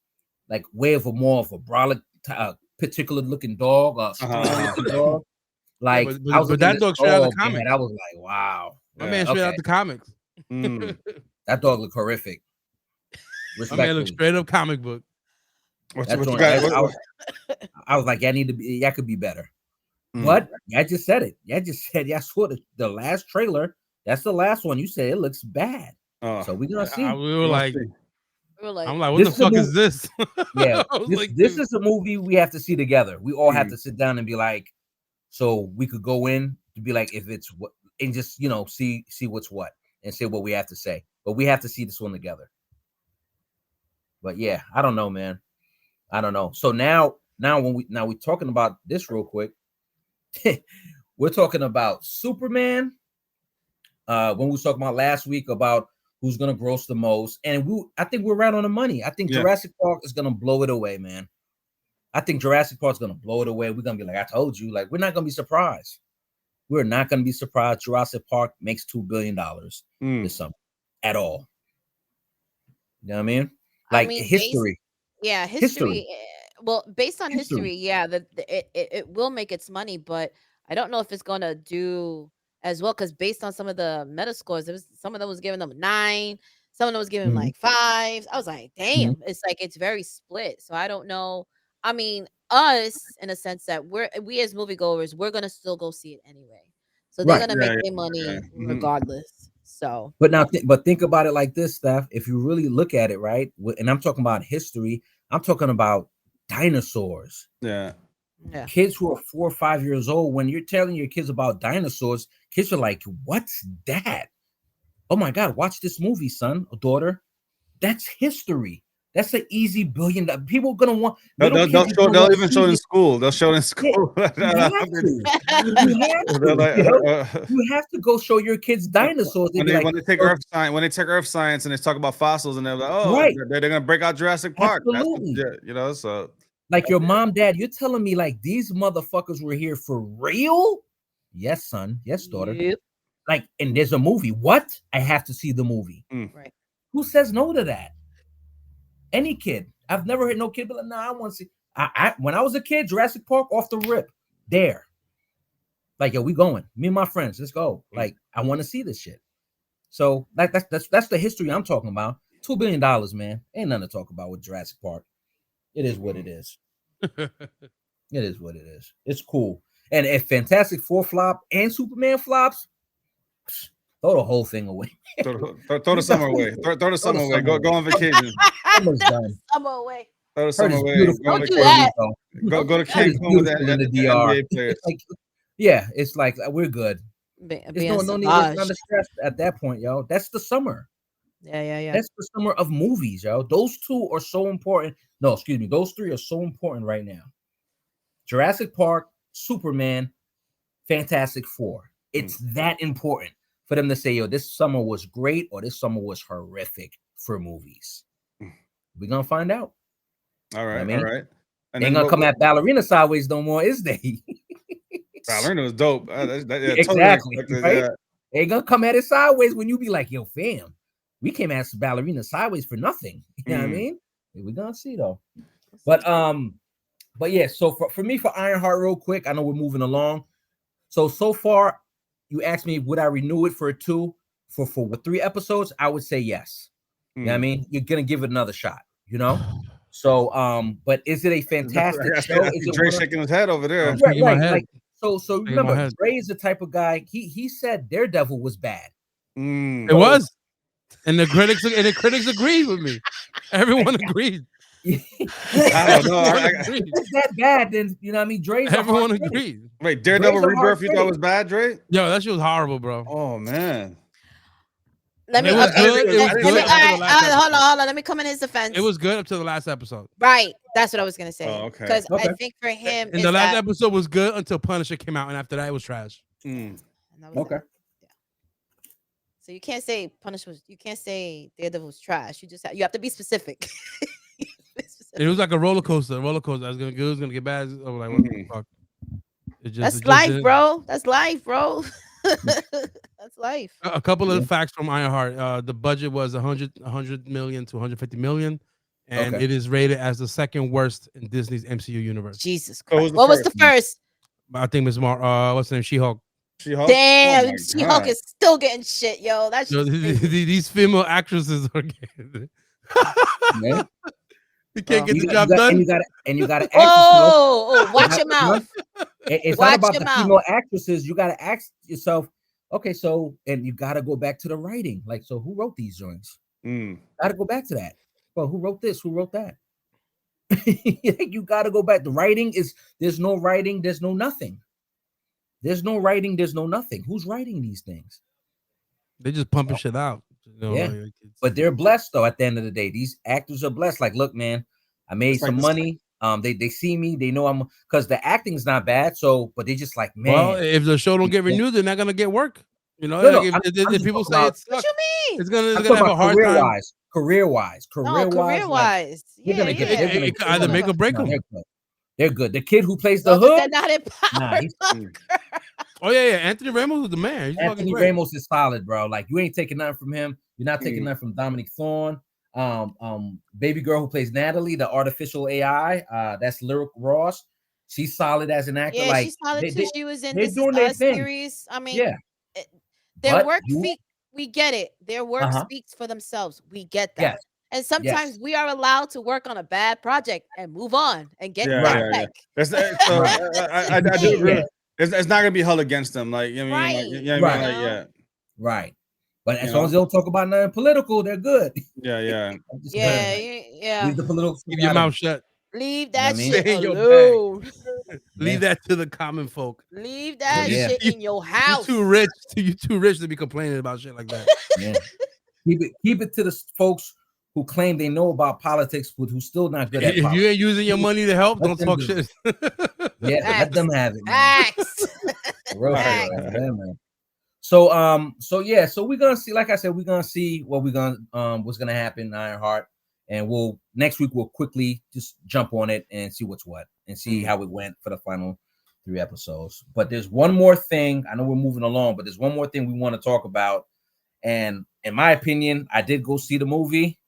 like way of more of a brolic, particular looking dog, looking dog. Like, but that dog straight out of the comics. I was like, wow. My man straight out the comics. That dog looked horrific. My man looked straight up comic book. I was like, that could be better. But I just said it. I just said, I saw the last trailer. That's the last one. You said it looks bad. So we're gonna see. We were like, I'm like, what the fuck is this? Yeah, this is a movie we have to see together. We all have to sit down and be like, so we could go in to be like, if it's what, and just see what's what and say what we have to say. But we have to see this one together. But yeah, I don't know, man. I don't know. So now we're talking about this real quick. We're talking about Superman. When we were talking about last week about who's gonna gross the most, and I think we're right on the money. I think Jurassic Park is gonna blow it away, man. I think Jurassic Park is gonna blow it away. We're gonna be like, I told you, like, we're not gonna be surprised. We're not gonna be surprised. Jurassic Park makes $2 billion this summer at all. You know what I mean? Like history. History. Well, based on history, yeah, it will make its money, but I don't know if it's gonna do as well because based on some of the meta scores, there was some of them was giving them 9, some of them was giving like 5s. I was like, damn, it's like it's very split. So I don't know. I mean, us in a sense that we as moviegoers, we're gonna still go see it anyway. So they're Right. gonna make their money regardless. So, But now, but think about it like this, Steph. If you really look at it, right, and I'm talking about history, I'm talking about dinosaurs. Yeah. Kids who are 4 or 5 years old, when you're telling your kids about dinosaurs, kids are like, "What's that? Oh my God, watch this movie, son or daughter. That's history. That's an easy $1 billion. People are gonna want. They'll even show it in school. They'll show it in school. Yeah, you have to. You have to go show your kids dinosaurs. When they take Earth science and they talk about fossils and they're like, oh, right. they're gonna break out Jurassic Park. Absolutely. That's so. Like your mom, dad, you're telling me like these motherfuckers were here for real? Yes, son. Yes, daughter. Yep. Like, and there's a movie. What? I have to see the movie. Right. Who says no to that? Any kid. I've never heard no kid be like, nah, I want to see. When I was a kid, Jurassic Park off the rip. There. Like, yo, we going. Me and my friends, let's go. Like, I want to see this shit. So that's the history I'm talking about. $2 billion, man. Ain't nothing to talk about with Jurassic Park. It is what it is. It is what it is. It's cool. And if Fantastic Four flop and Superman flops, throw the whole thing away. throw the summer away. Throw the summer away. Go on vacation. Summer's done. Summer away. Throw the summer away. Don't do that. Go to Cancun with that NBA players. It's like we're good. There's no need to stress at that point, yo. That's the summer. Yeah. That's the summer of movies, yo. Those two are so important. No, excuse me. Those three are so important right now. Jurassic Park, Superman, Fantastic Four. It's that important for them to say, yo, this summer was great or this summer was horrific for movies. We're going to find out. All right, all right. And ain't going to come at Ballerina sideways no more, is they? Ballerina was dope. Exactly. Totally right? Ain't going to come at it sideways when you be like, yo, fam, we came at Ballerina sideways for nothing. You know what I mean? We're going to see, though. But yeah, so for me, for Ironheart, real quick, I know we're moving along. So far, you asked me, would I renew it for a 2 for 3 episodes? I would say yes. You know what I mean? You're going to give it another shot, you know? So, but is it a fantastic show? Is it Dre shaking his head over there. Right. Like, so remember, Dre is the type of guy, he said Daredevil was bad. It was. And the critics agreed with me. Everyone agreed. I don't know. It's that bad, then you know what I mean? Dre's everyone agreed. Wait, Daredevil Rebirth, you thought was bad, Dre? Yo, that shit was horrible, bro. Oh man. Let me. Hold on. Let me come in his defense. It was good up to the last episode. Right. That's what I was gonna say. Oh, okay. Because I think for him, and the last episode was good until Punisher came out, and after that, it was trash. Okay. Yeah. So you can't say Punisher was. You can't say Daredevil was trash. You have to be specific. It was like a roller coaster. I was gonna go. It was gonna get bad. I was like, what the fuck? That's life, bro. That's life, bro. That's life. A couple of facts from Ironheart. The budget was 100 million to 150 million, and it is rated as the second worst in Disney's MCU universe. Jesus Christ. What was the first? I think Miss what's her name? She-Hulk. She-Hulk? Damn, She-Hulk is still getting shit, yo. That's these female actresses are getting. You can't get the job done. And you gotta watch your mouth. It's not about the female actresses. You gotta ask yourself, okay, so and you gotta go back to the writing. Like, so who wrote these joints? Gotta go back to that. Well, who wrote this? Who wrote that? You gotta go back. The writing is there's no writing, there's no nothing. There's no writing, there's no nothing. Who's writing these things? They just pumping shit out. But they're blessed though. At the end of the day, these actors are blessed. Like, look, man, I made some money. They see me. They know I'm because the acting's not bad. So, but they just like, man. Well, if the show don't get renewed, they're not gonna get work. You know, if people say it's what you mean? It's gonna have a hard time. Career wise. Like, they're gonna get it can either make or break them. They're good. The kid who plays the hood. They're not in power. Oh yeah. Anthony Ramos is the man. Anthony Ramos is solid, bro. Like, you ain't taking nothing from him. You're not taking nothing from Dominic Thorne. baby girl who plays Natalie, the artificial AI. That's Lyric Ross. She's solid as an actor. Yeah, Like she's solid too. She was in they're this doing their thing. series. I mean, Yeah, eh, their but work you, speak. We get it. Their work uh-huh. speaks for themselves. We get that. Yes, And sometimes yes, we are allowed to work on a bad project and move on and get Yeah, that right, yeah, yeah. check. So right. I do agree. Yeah, It's not gonna be held against them. Like I mean, like Right. I mean, right, like yeah, right. But you as long know, as they don't talk about nothing political, they're good. yeah, yeah. I'm just saying, Yeah, like, yeah. leave the political Keep stuff your out of mouth it. shut. Leave You know what I that mean? shit Stay in your bag. alone. Yeah. Leave that to the common folk. Leave So that yeah, shit in your You house. too rich. You too rich to be complaining about shit like that. yeah. Keep it to the folks who claim they know about politics, but who's still not good at If you politics. ain't using your money to help, Let don't them talk do it. shit. Yeah, let Facts. them have it, man. Facts. For real, man. Yeah, man. So we're gonna see, like I said, we're gonna see what's gonna happen in Ironheart, and we'll next week we'll quickly just jump on it and see what's what and see how it went for the final 3 episodes. But there's one more thing. I know we're moving along, but there's one more thing we want to talk about. And in my opinion, I did go see the movie.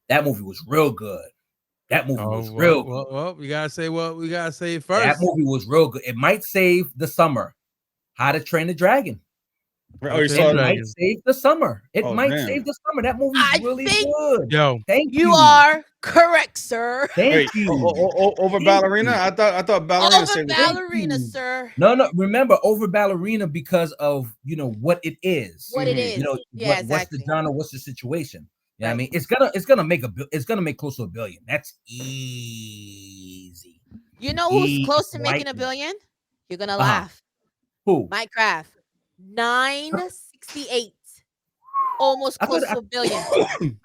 That movie was real good. That movie was real good. Well, we gotta say what we gotta say That first. movie was real good. It might save the summer. How to Train a Dragon. Oh, you Okay, saw It it? might Dragon. save the summer. It Oh, might damn. save the summer. That movie's I really think good. Yo, Thank you you. are correct, sir. Thank Wait, you. over Thank ballerina? you. I thought ballerina Over saved the Thank summer. ballerina, you. sir. No. Remember, over ballerina because of what it is. What it Mm-hmm. You is. know Yeah, what's the exactly. genre? What's the situation? Yeah, I Right. mean, it's gonna make close to $1 billion. That's easy. You know who's Easy. close to making Like $1 billion? You're gonna uh-huh. laugh. Who? Minecraft. 968. Almost I thought close to $1 billion.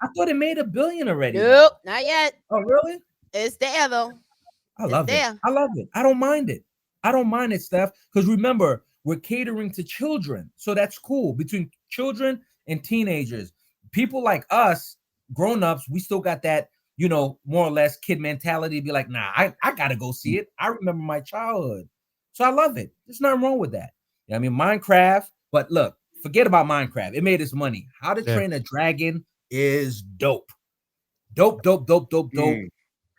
I thought it made $1 billion already. Nope, not yet. Oh, really? It's there though. I It's love it. there. I love it. I don't mind it. I don't mind it, Steph. Because remember, we're catering to children. So that's cool. Between children and teenagers. People like us, grown-ups, we still got that, more or less kid mentality. Be like, nah, I gotta go see it. I remember my childhood. So I love it. There's nothing wrong with that. I mean, Minecraft, but look, forget about Minecraft. It made its money. How to Yeah. Train a Dragon is dope. Dope. Mm.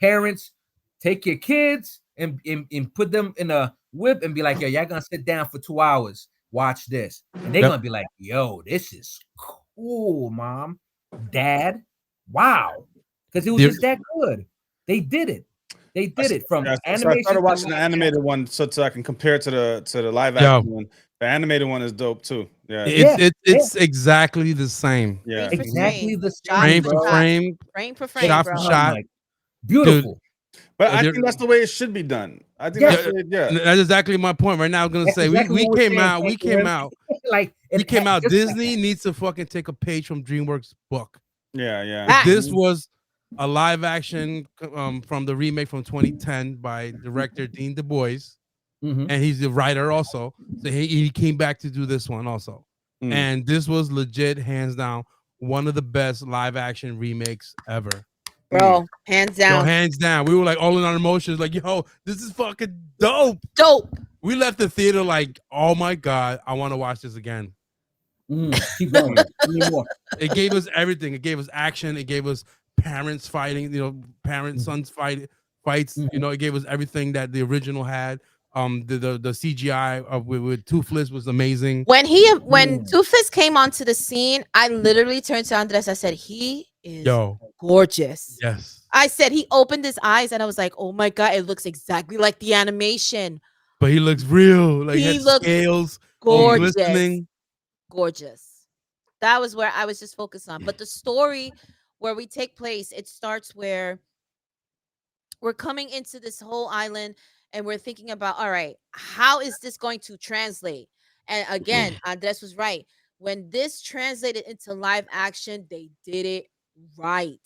Parents, take your kids and put them in a whip and be like, yo, y'all gonna sit down for 2 hours, watch this. And they're Yep. gonna be like, yo, this is cool, mom, dad. Wow. Because it was just that good. They did it. They did it from Yeah, so I animation started to watching the live animated one so I can compare it to the live Yo. action one. The animated one is dope too. Yeah. It's exactly the same. Yeah. Frame for exactly frame. the Shot same, Frame for for bro. shot. frame, Frame for frame, shot bro. for Oh shot. my, beautiful. But I They're- think that's the way it should be done. I think Yeah. that's the way, yeah. That's exactly my point. Right now, I'm gonna That's say exactly we what we're came saying, out. Frank We came Rim. out. Like We came out. just like Disney that. needs to fucking take a page from DreamWorks' book. Yeah, yeah. Facts. This was a live action from the remake from 2010 by director Dean Du Bois, Mhm. and he's the writer also. So he came back to do this one also, Mm. and this was legit, hands down, one of the best live action remakes ever. Bro, hands Yo, down. hands down. We were like all in our emotions, like, yo, this is fucking dope. Dope. We left the theater like, oh my god, I want to watch this again. Keep going. Give me more. It gave us everything. It gave us action. It gave us parents fighting, parents, sons fights. Mhm. It gave us everything that the original had. The CGI with Toothless was amazing. When Mm. Toothless came onto the scene, I literally turned to Andres. I said, he is Yo, gorgeous. yes. I said he opened his eyes and I was like, oh my god, it looks exactly like the animation. But he looks real. Like He he had looks scales, all gorgeous. glistening. Gorgeous. That was where I was just focused on. But the story where we take place, it starts where we're coming into this whole island and we're thinking about, all right, how is this going to translate? And again, Andres was right. When this translated into live action, they did it right.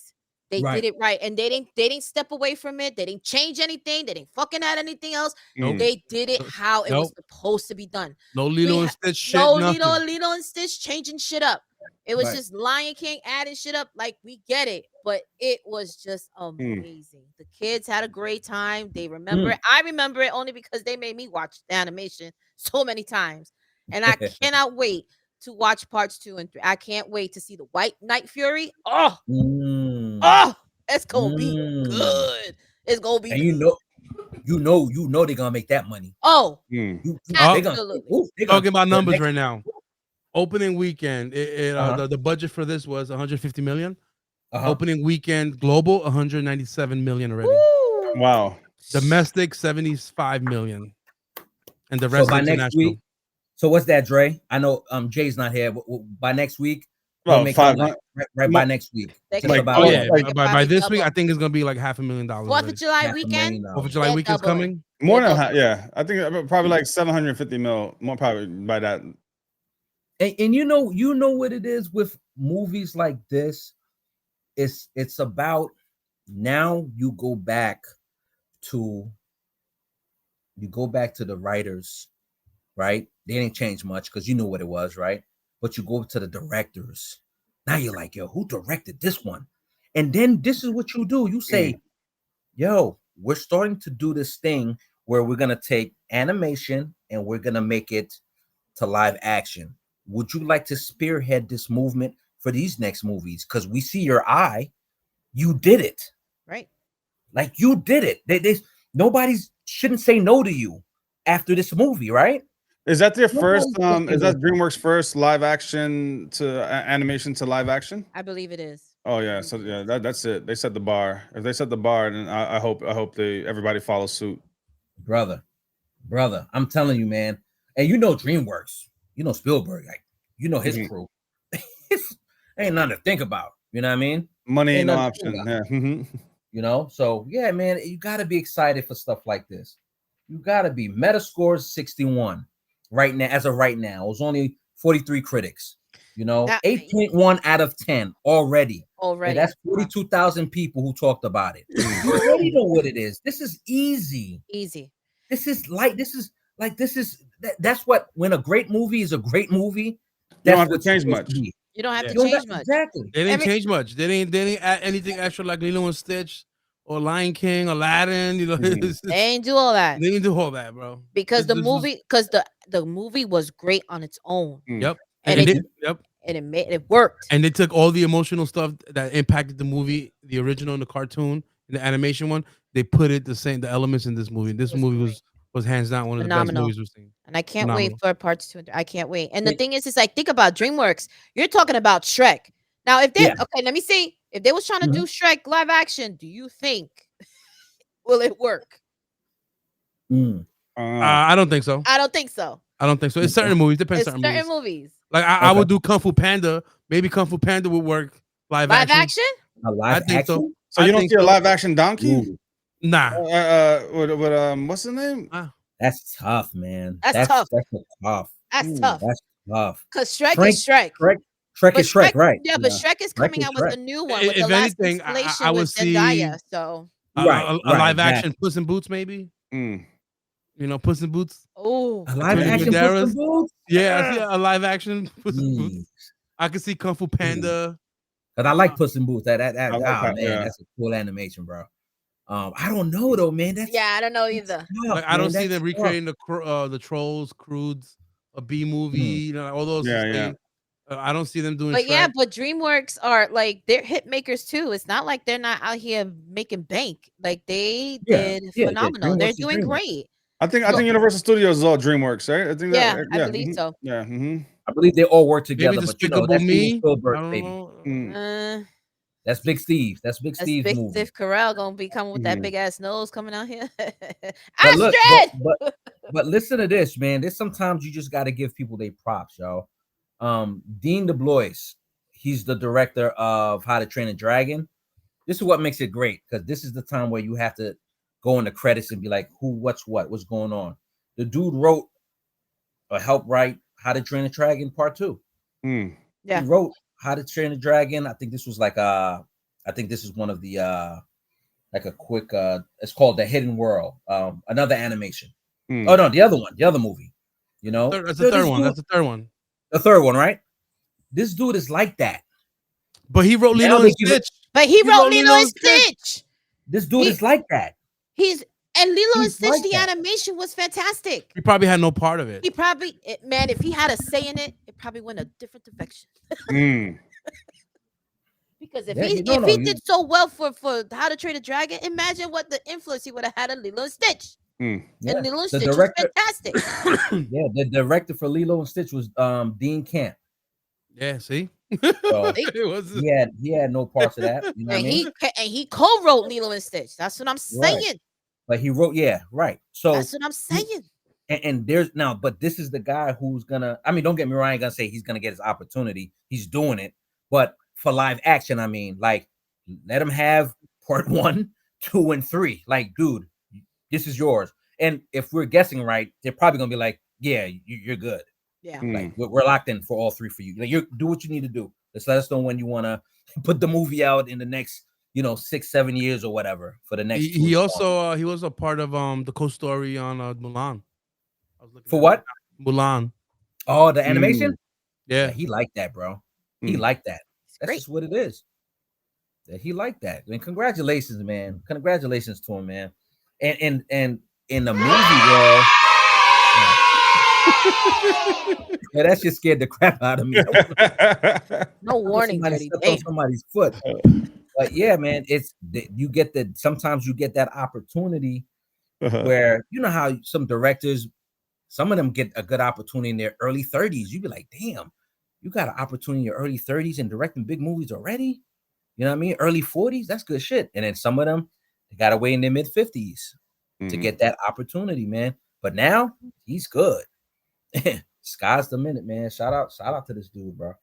They Right. did it right. And they didn't step away from it. They didn't change anything. They didn't fucking add anything else. Nope. They did it how it was Nope. supposed to be done. No Lilo We and ha- Stitch shit. No Nothing. Lilo and Stitch changing shit up. It was Right. just Lion King adding shit up. Like, we get it, but it was just amazing. The kids had a great time. They remember it. I remember it only because they made me watch the animation so many times, and I cannot wait to watch parts 2 and 3. I can't wait to see the White Night Fury. Oh, Oh, it's gonna be Mm. good. It's gonna be And good. you know they're gonna make that money. Oh, Oh, They're gonna absolutely. they're gonna talking about the numbers next, right now. Opening weekend, the budget for this was 150 million. Opening weekend global 197 million already. Woo. Wow. Domestic 75 million, and the So rest by next international. week, so what's that, Dre? I know Jay's not here. By next week, what Well, may come 500. right by next week. They Just can- Like, about Oh oh, yeah, like by probably this week, double. I think it's gonna be like $500,000 4th of already. July $500,000. weekend. 4th of July They're weekend's doubling. coming. more They're than doubling. yeah. I think probably like 750 mil. More probably by that. And you know what it is with movies like this. It's about now you go back to the writers, right? They didn't change much because you know what it was, right? But you go to the directors. Now you're like, yo, who directed this one? And then this is what you do. You say, yo, we're starting to do this thing where we're gonna take animation and we're gonna make it to live action. Would you like to spearhead this movement for these next movies? Because we see your eye. You did it. Right. Like you did it. They nobody's shouldn't say no to you after this movie, right? Is that their first? Nobody's gonna say Is no that to you. DreamWorks' first live action to animation to live action? I believe it is. Oh yeah, so yeah, that's it. They set the bar. If they set the bar, then I hope everybody follows suit. brother. I'm telling you, man. And you know Dreamworks, you know Spielberg, like you know his crew. Ain't nothing to think about. You know what I mean? Money ain't no nothing to think option. about. Yeah. You know, so yeah, man, you got to be excited for stuff like this. You got to be. Metascore 61 right now. As of right now, it was only 43 critics. You know, 8.1 out of 10 already. And that's 42,000 people who talked about it. You already know what it is. This is easy. This is like that's what when a great movie is a great movie. You don't That's have to what's change supposed much. to be. You don't have to You don't change got- much. Exactly. They didn't change much. They didn't add anything extra like Lilo and Stitch or Lion King, Aladdin. You know, They ain't do all that. They didn't do all that, bro. Because the movie was great on its own. Yep. And it worked. And they took all the emotional stuff that impacted the movie, the original and the cartoon and the animation one. They put it the elements in this movie. This movie was hands down one of the best movies we've seen. And I can't wait for parts 2 and 3. I can't wait. And the thing is like think about DreamWorks. You're talking about Shrek. Now, if they okay, let me see. If they was trying to do Shrek live action, do you think will it work? I don't think so. I don't think so. It's certain movies. Depends on certain movies. Like I would do Kung Fu Panda. Maybe Kung Fu Panda would work live action. A live action? So you don't see a live action donkey? Ooh. Nah. With what's the name? That's tough, man. That's tough. That's tough. That's tough. That's tough. Because Shrek is Shrek. Shrek is Shrek, right? Yeah, but Shrek is coming out with a new one with If the last anything, installation I would with see Zendaya. So a live action Puss in Boots, maybe. You know, Puss in Boots. Oh, a live action Puss in Boots. Yeah, I see a live action Puss in Boots. I could see Kung Fu Panda. But I like Puss in Boots. That's a cool animation, bro. I don't know though, man. I don't know either. Like I don't see them recreating the Trolls, Croods, a B movie, you know, all those. Yeah. I don't see them doing. But Shrek. but DreamWorks are like they're hit makers too. It's not like they're not out here making bank. Like they did phenomenal. They're doing great. I think Universal Studios is all DreamWorks, right? I think I believe so. Yeah. I believe they all work together. Maybe But you know, that's Me. Spielberg, baby. That's Big Steve. That's Big Steve's movie. Steve Carell gonna be coming with that big ass nose coming out here. But listen to this, man. There's sometimes you just got to give people their props, y'all. Dean DeBlois, he's the director of How to Train a Dragon. This is what makes it great because this is the time where you have to go in the credits and be like, what's going on. The dude wrote or helped write How to Train a Dragon Part 2. Yeah, he wrote How to Train a Dragon. I think this was like this is one of the like a quick it's called The Hidden World, another animation. Oh no, the other movie, you know. That's the third one. That's the third one. The third one, right? This dude is like that. But he wrote Lilo and Stitch. But he wrote Lilo and Stitch. This dude is like that. And Lilo and Stitch, the animation was fantastic. He probably had no part of it. He probably, man, if he had a say in it, it probably went a different direction. Because if Yeah, he no, if no, he did so well for How to Train a Dragon, imagine what the influence he would have had on Lilo and Stitch. yeah. And Lilo and The Stitch was director, fantastic. yeah, the director for Lilo and Stitch was Dean Camp. Yeah, see, So See? it was he had no parts of that. You know what I mean? And he co-wrote Lilo and Stitch. That's what I'm Right. saying. But he wrote, yeah, right. So That's what I'm saying. and there's now, but this is the guy who's gonna. I mean, don't get me wrong. I ain't gonna say he's gonna get his opportunity. He's doing it, but for live action, I mean, like, let him have part 1, 2, and 3. Like, dude, this is yours. And if we're guessing right, they're probably gonna be like, yeah, you're good. Yeah. Like, we're locked in for all 3 for you. Like, you do what you need to do. Just let us know when you want to put the movie out in the next, 6-7 years or whatever for the next. he also he was a part of the co-story on Mulan. I was looking for at what? Mulan. Oh, the animation. Yeah. Yeah, he liked that, bro. He liked that. That's great. just what it is. That he liked that. I mean, congratulations, man. Congratulations to him, man. And in the movie world, yeah, that shit scared the crap out of me. No warning, Somebody Dirty stepped Dave. on somebody's foot. But yeah, man, sometimes you get that opportunity where you know how some directors, some of them get a good opportunity in their early 30s. You'd be like, damn, you got an opportunity in your early 30s and directing big movies already. You know what I mean? Early 40s, that's good shit. And then some of them, they got to wait in their mid 50s to get that opportunity, man. But now he's good. Sky's the limit, man. Shout out to this dude, bro.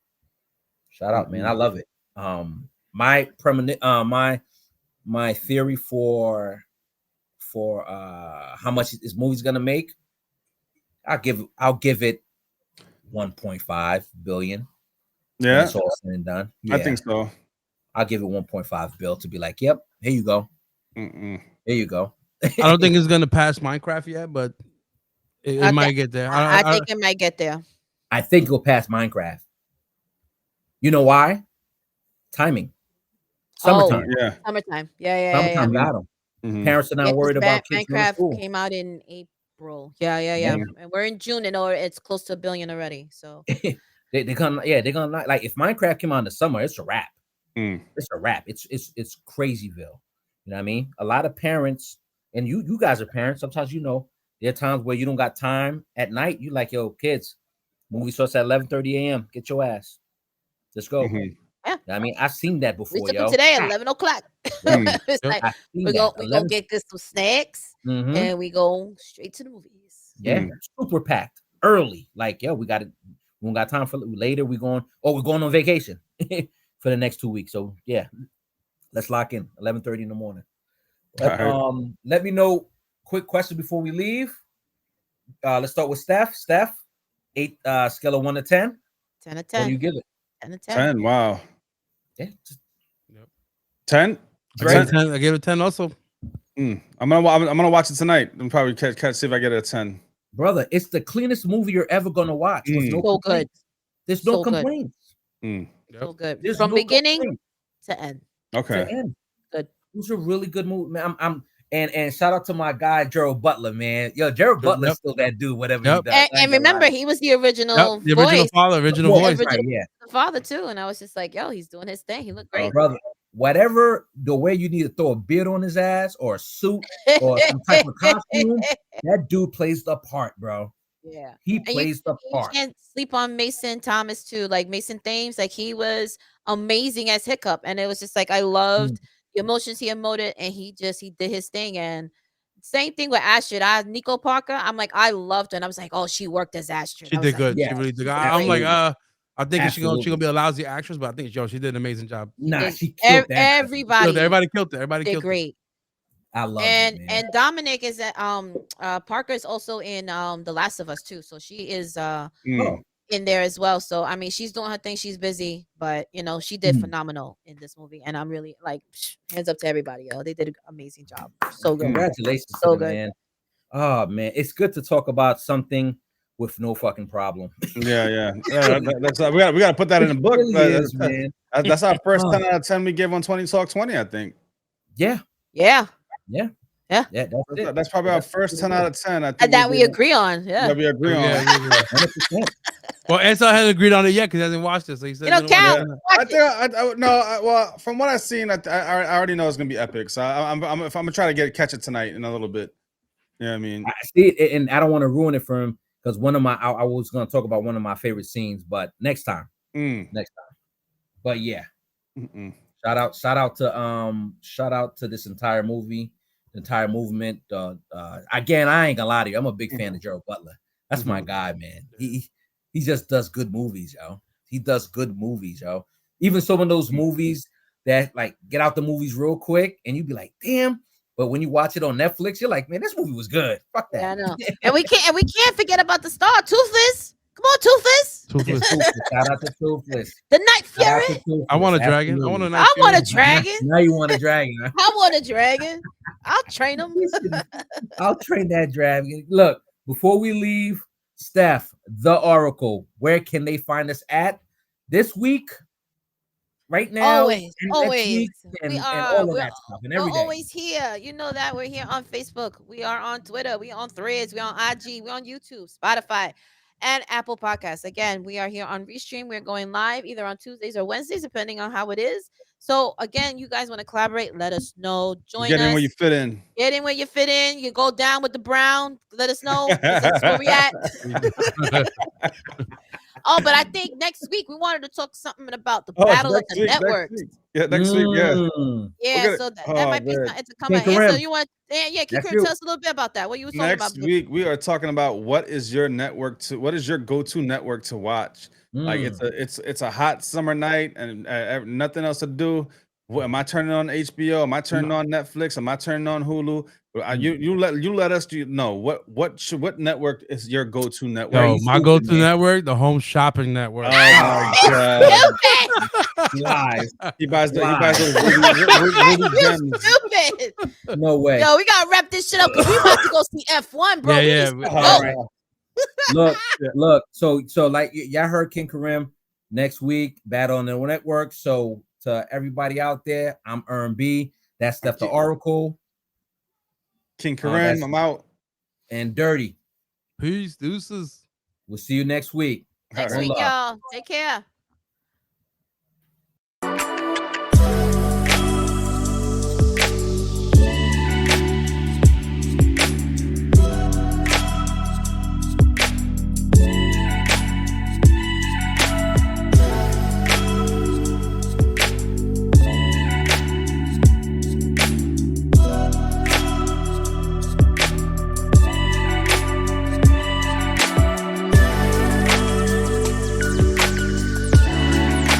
Shout out, man. I love it. My permanent, my theory for how much this movie's gonna make, I'll give it 1.5 billion. Yeah, it's all said and done. Yeah. I think so. I'll give it 1.5 bill to be like, yep, here you go. Here you go. I don't think it's gonna pass Minecraft yet, but it might get there. I think it might get there. I think it'll pass Minecraft. You know why? Timing. Summertime. Yeah. Summertime. Yeah. Summertime got them. Parents are not worried about kids going to school. Minecraft came out in April. Yeah. And we're in June and it's close to $1 billion already. So they're gonna like if Minecraft came out in the summer, it's a wrap. It's a wrap. It's Crazyville. You know what I mean? A lot of parents, and you guys are parents. Sometimes there are times where you don't got time at night. You like, yo, kids, movie starts at 11:30 a.m. Get your ass. Let's go. Yeah. I mean, I've seen that before, yo. Today at 11 o'clock. It's like we go get some snacks and we go straight to the movies. Yeah, super packed early. Like, yo, we don't got time for later. We're going on vacation for the next 2 weeks. So yeah, let's lock in 11:30 in the morning. Let me know. Quick question before we leave. Let's start with Steph. Steph, 8 scale of 1 to 10. 10 to 10. What do you give it? 10 to 10. 10. Wow. Yeah. 10. I gave it 10 also. I'm gonna watch it tonight and probably see if I get it a 10. Brother, it's the cleanest movie you're ever gonna watch. So good. There's no complaints. So good. There's From no beginning complaints. to end. Okay. To end. Good. It was a really good movie, man. And shout out to my guy Gerald Butler, man. Yo, Gerald Butler's still that dude, whatever he does. And remember, he was the original the voice. original voice. Right, yeah. The father too. And I was just like, yo, he's doing his thing. He looked great. Brother, whatever the way you need to throw a beard on his ass or a suit or some type of costume, that dude plays the part, bro. Yeah. He plays the part. You can't sleep on Mason Thomas too. Like Mason Thames, like he was amazing as Hiccup. And it was just like I loved the emotions he emoted and he did his thing. And same thing with Astrid. Nico Parker, I'm like, I loved her. And I was like, oh, she worked as Astrid. She did good. Yeah, she really did. I'm like, I think she's gonna be a lousy actress, but I think she did an amazing job. Nah, she killed that. Everybody killed her. Everybody killed great. I love it, man. And Dominic is Parker is also in The Last of Us too. So she is in there as well. So I mean, she's doing her thing. She's busy, but she did phenomenal in this movie. And I'm really like hands up to everybody, yo. They did an amazing job. So good. Congratulations, so to them, good, man. Oh man, it's good to talk about something with no fucking problem. Yeah. That's we got to put that in the book. Really is, man. That's our first 10 out of 10 we give on 20 Talk 20, I think. Yeah. That's probably our first 10 out of 10. I think and that we agree on. Yeah. That we agree on. 100%. Well, Ansel hasn't agreed on it yet because he hasn't watched it. So he said, You don't count. I think well, from what I've seen, I already know it's gonna be epic. So I'm gonna try to catch it tonight in a little bit. You know what I mean? I see it, and I don't want to ruin it for him because I was going to talk about one of my favorite scenes, but next time. But yeah, shout out to this entire movie, the entire movement. Again, I ain't gonna lie to you, I'm a big fan of Gerald Butler. That's my guy, man. He just does good movies, yo. He does good movies, yo. Even some of those movies that like get out the movies real quick, and you be like, damn. But when you watch it on Netflix, you're like, man, this movie was good. Fuck that. Yeah, I know. And we can't forget about the star, Toothless. Come on, Toothless. Shout out to Toothless. The Night Fury. I want a dragon. I want a dragon. Now you want a dragon. Huh? I want a dragon. I'll train him. I'll train that dragon. Look, before we leave, Steph, the Oracle, where can they find us at this week? Right now, always. and all of that stuff, and every day. Always here. You know that we're here on Facebook. We are on Twitter. We on Threads. We on IG. We on YouTube, Spotify, and Apple Podcasts. Again, we are here on Restream. We're going live either on Tuesdays or Wednesdays, depending on how it is. So again, you guys want to collaborate? Let us know. Join us. Get in where you fit in. Get in where you fit in. You go down with the brown. Let us know. That's where we at. Oh, but I think next week we wanted to talk something about the battle of the networks. Next week, yeah. Yeah, so that might be something to come out. So you want, King Karim, tell us a little bit about that. What you were talking about next week? We are talking about what is your go-to network to watch. Like it's a hot summer night and nothing else to do. What am I turning on HBO? Am I turning on Netflix? Am I turning on Hulu? You let us know what network is your go-to network? Yo, my go-to network, the Home Shopping Network. Oh my god! Lies. He buys those gems. Stupid. No way. Yo, we gotta wrap this shit up because we about to go see F1, bro. Yeah. Look. So like y'all heard King Karim next week, Battle on the Network. So to everybody out there, I'm Earn B. That's Steph the Oracle. King Karim, I'm out. And Dirty. Peace, deuces. We'll see you next week. Next week, y'all. Take care.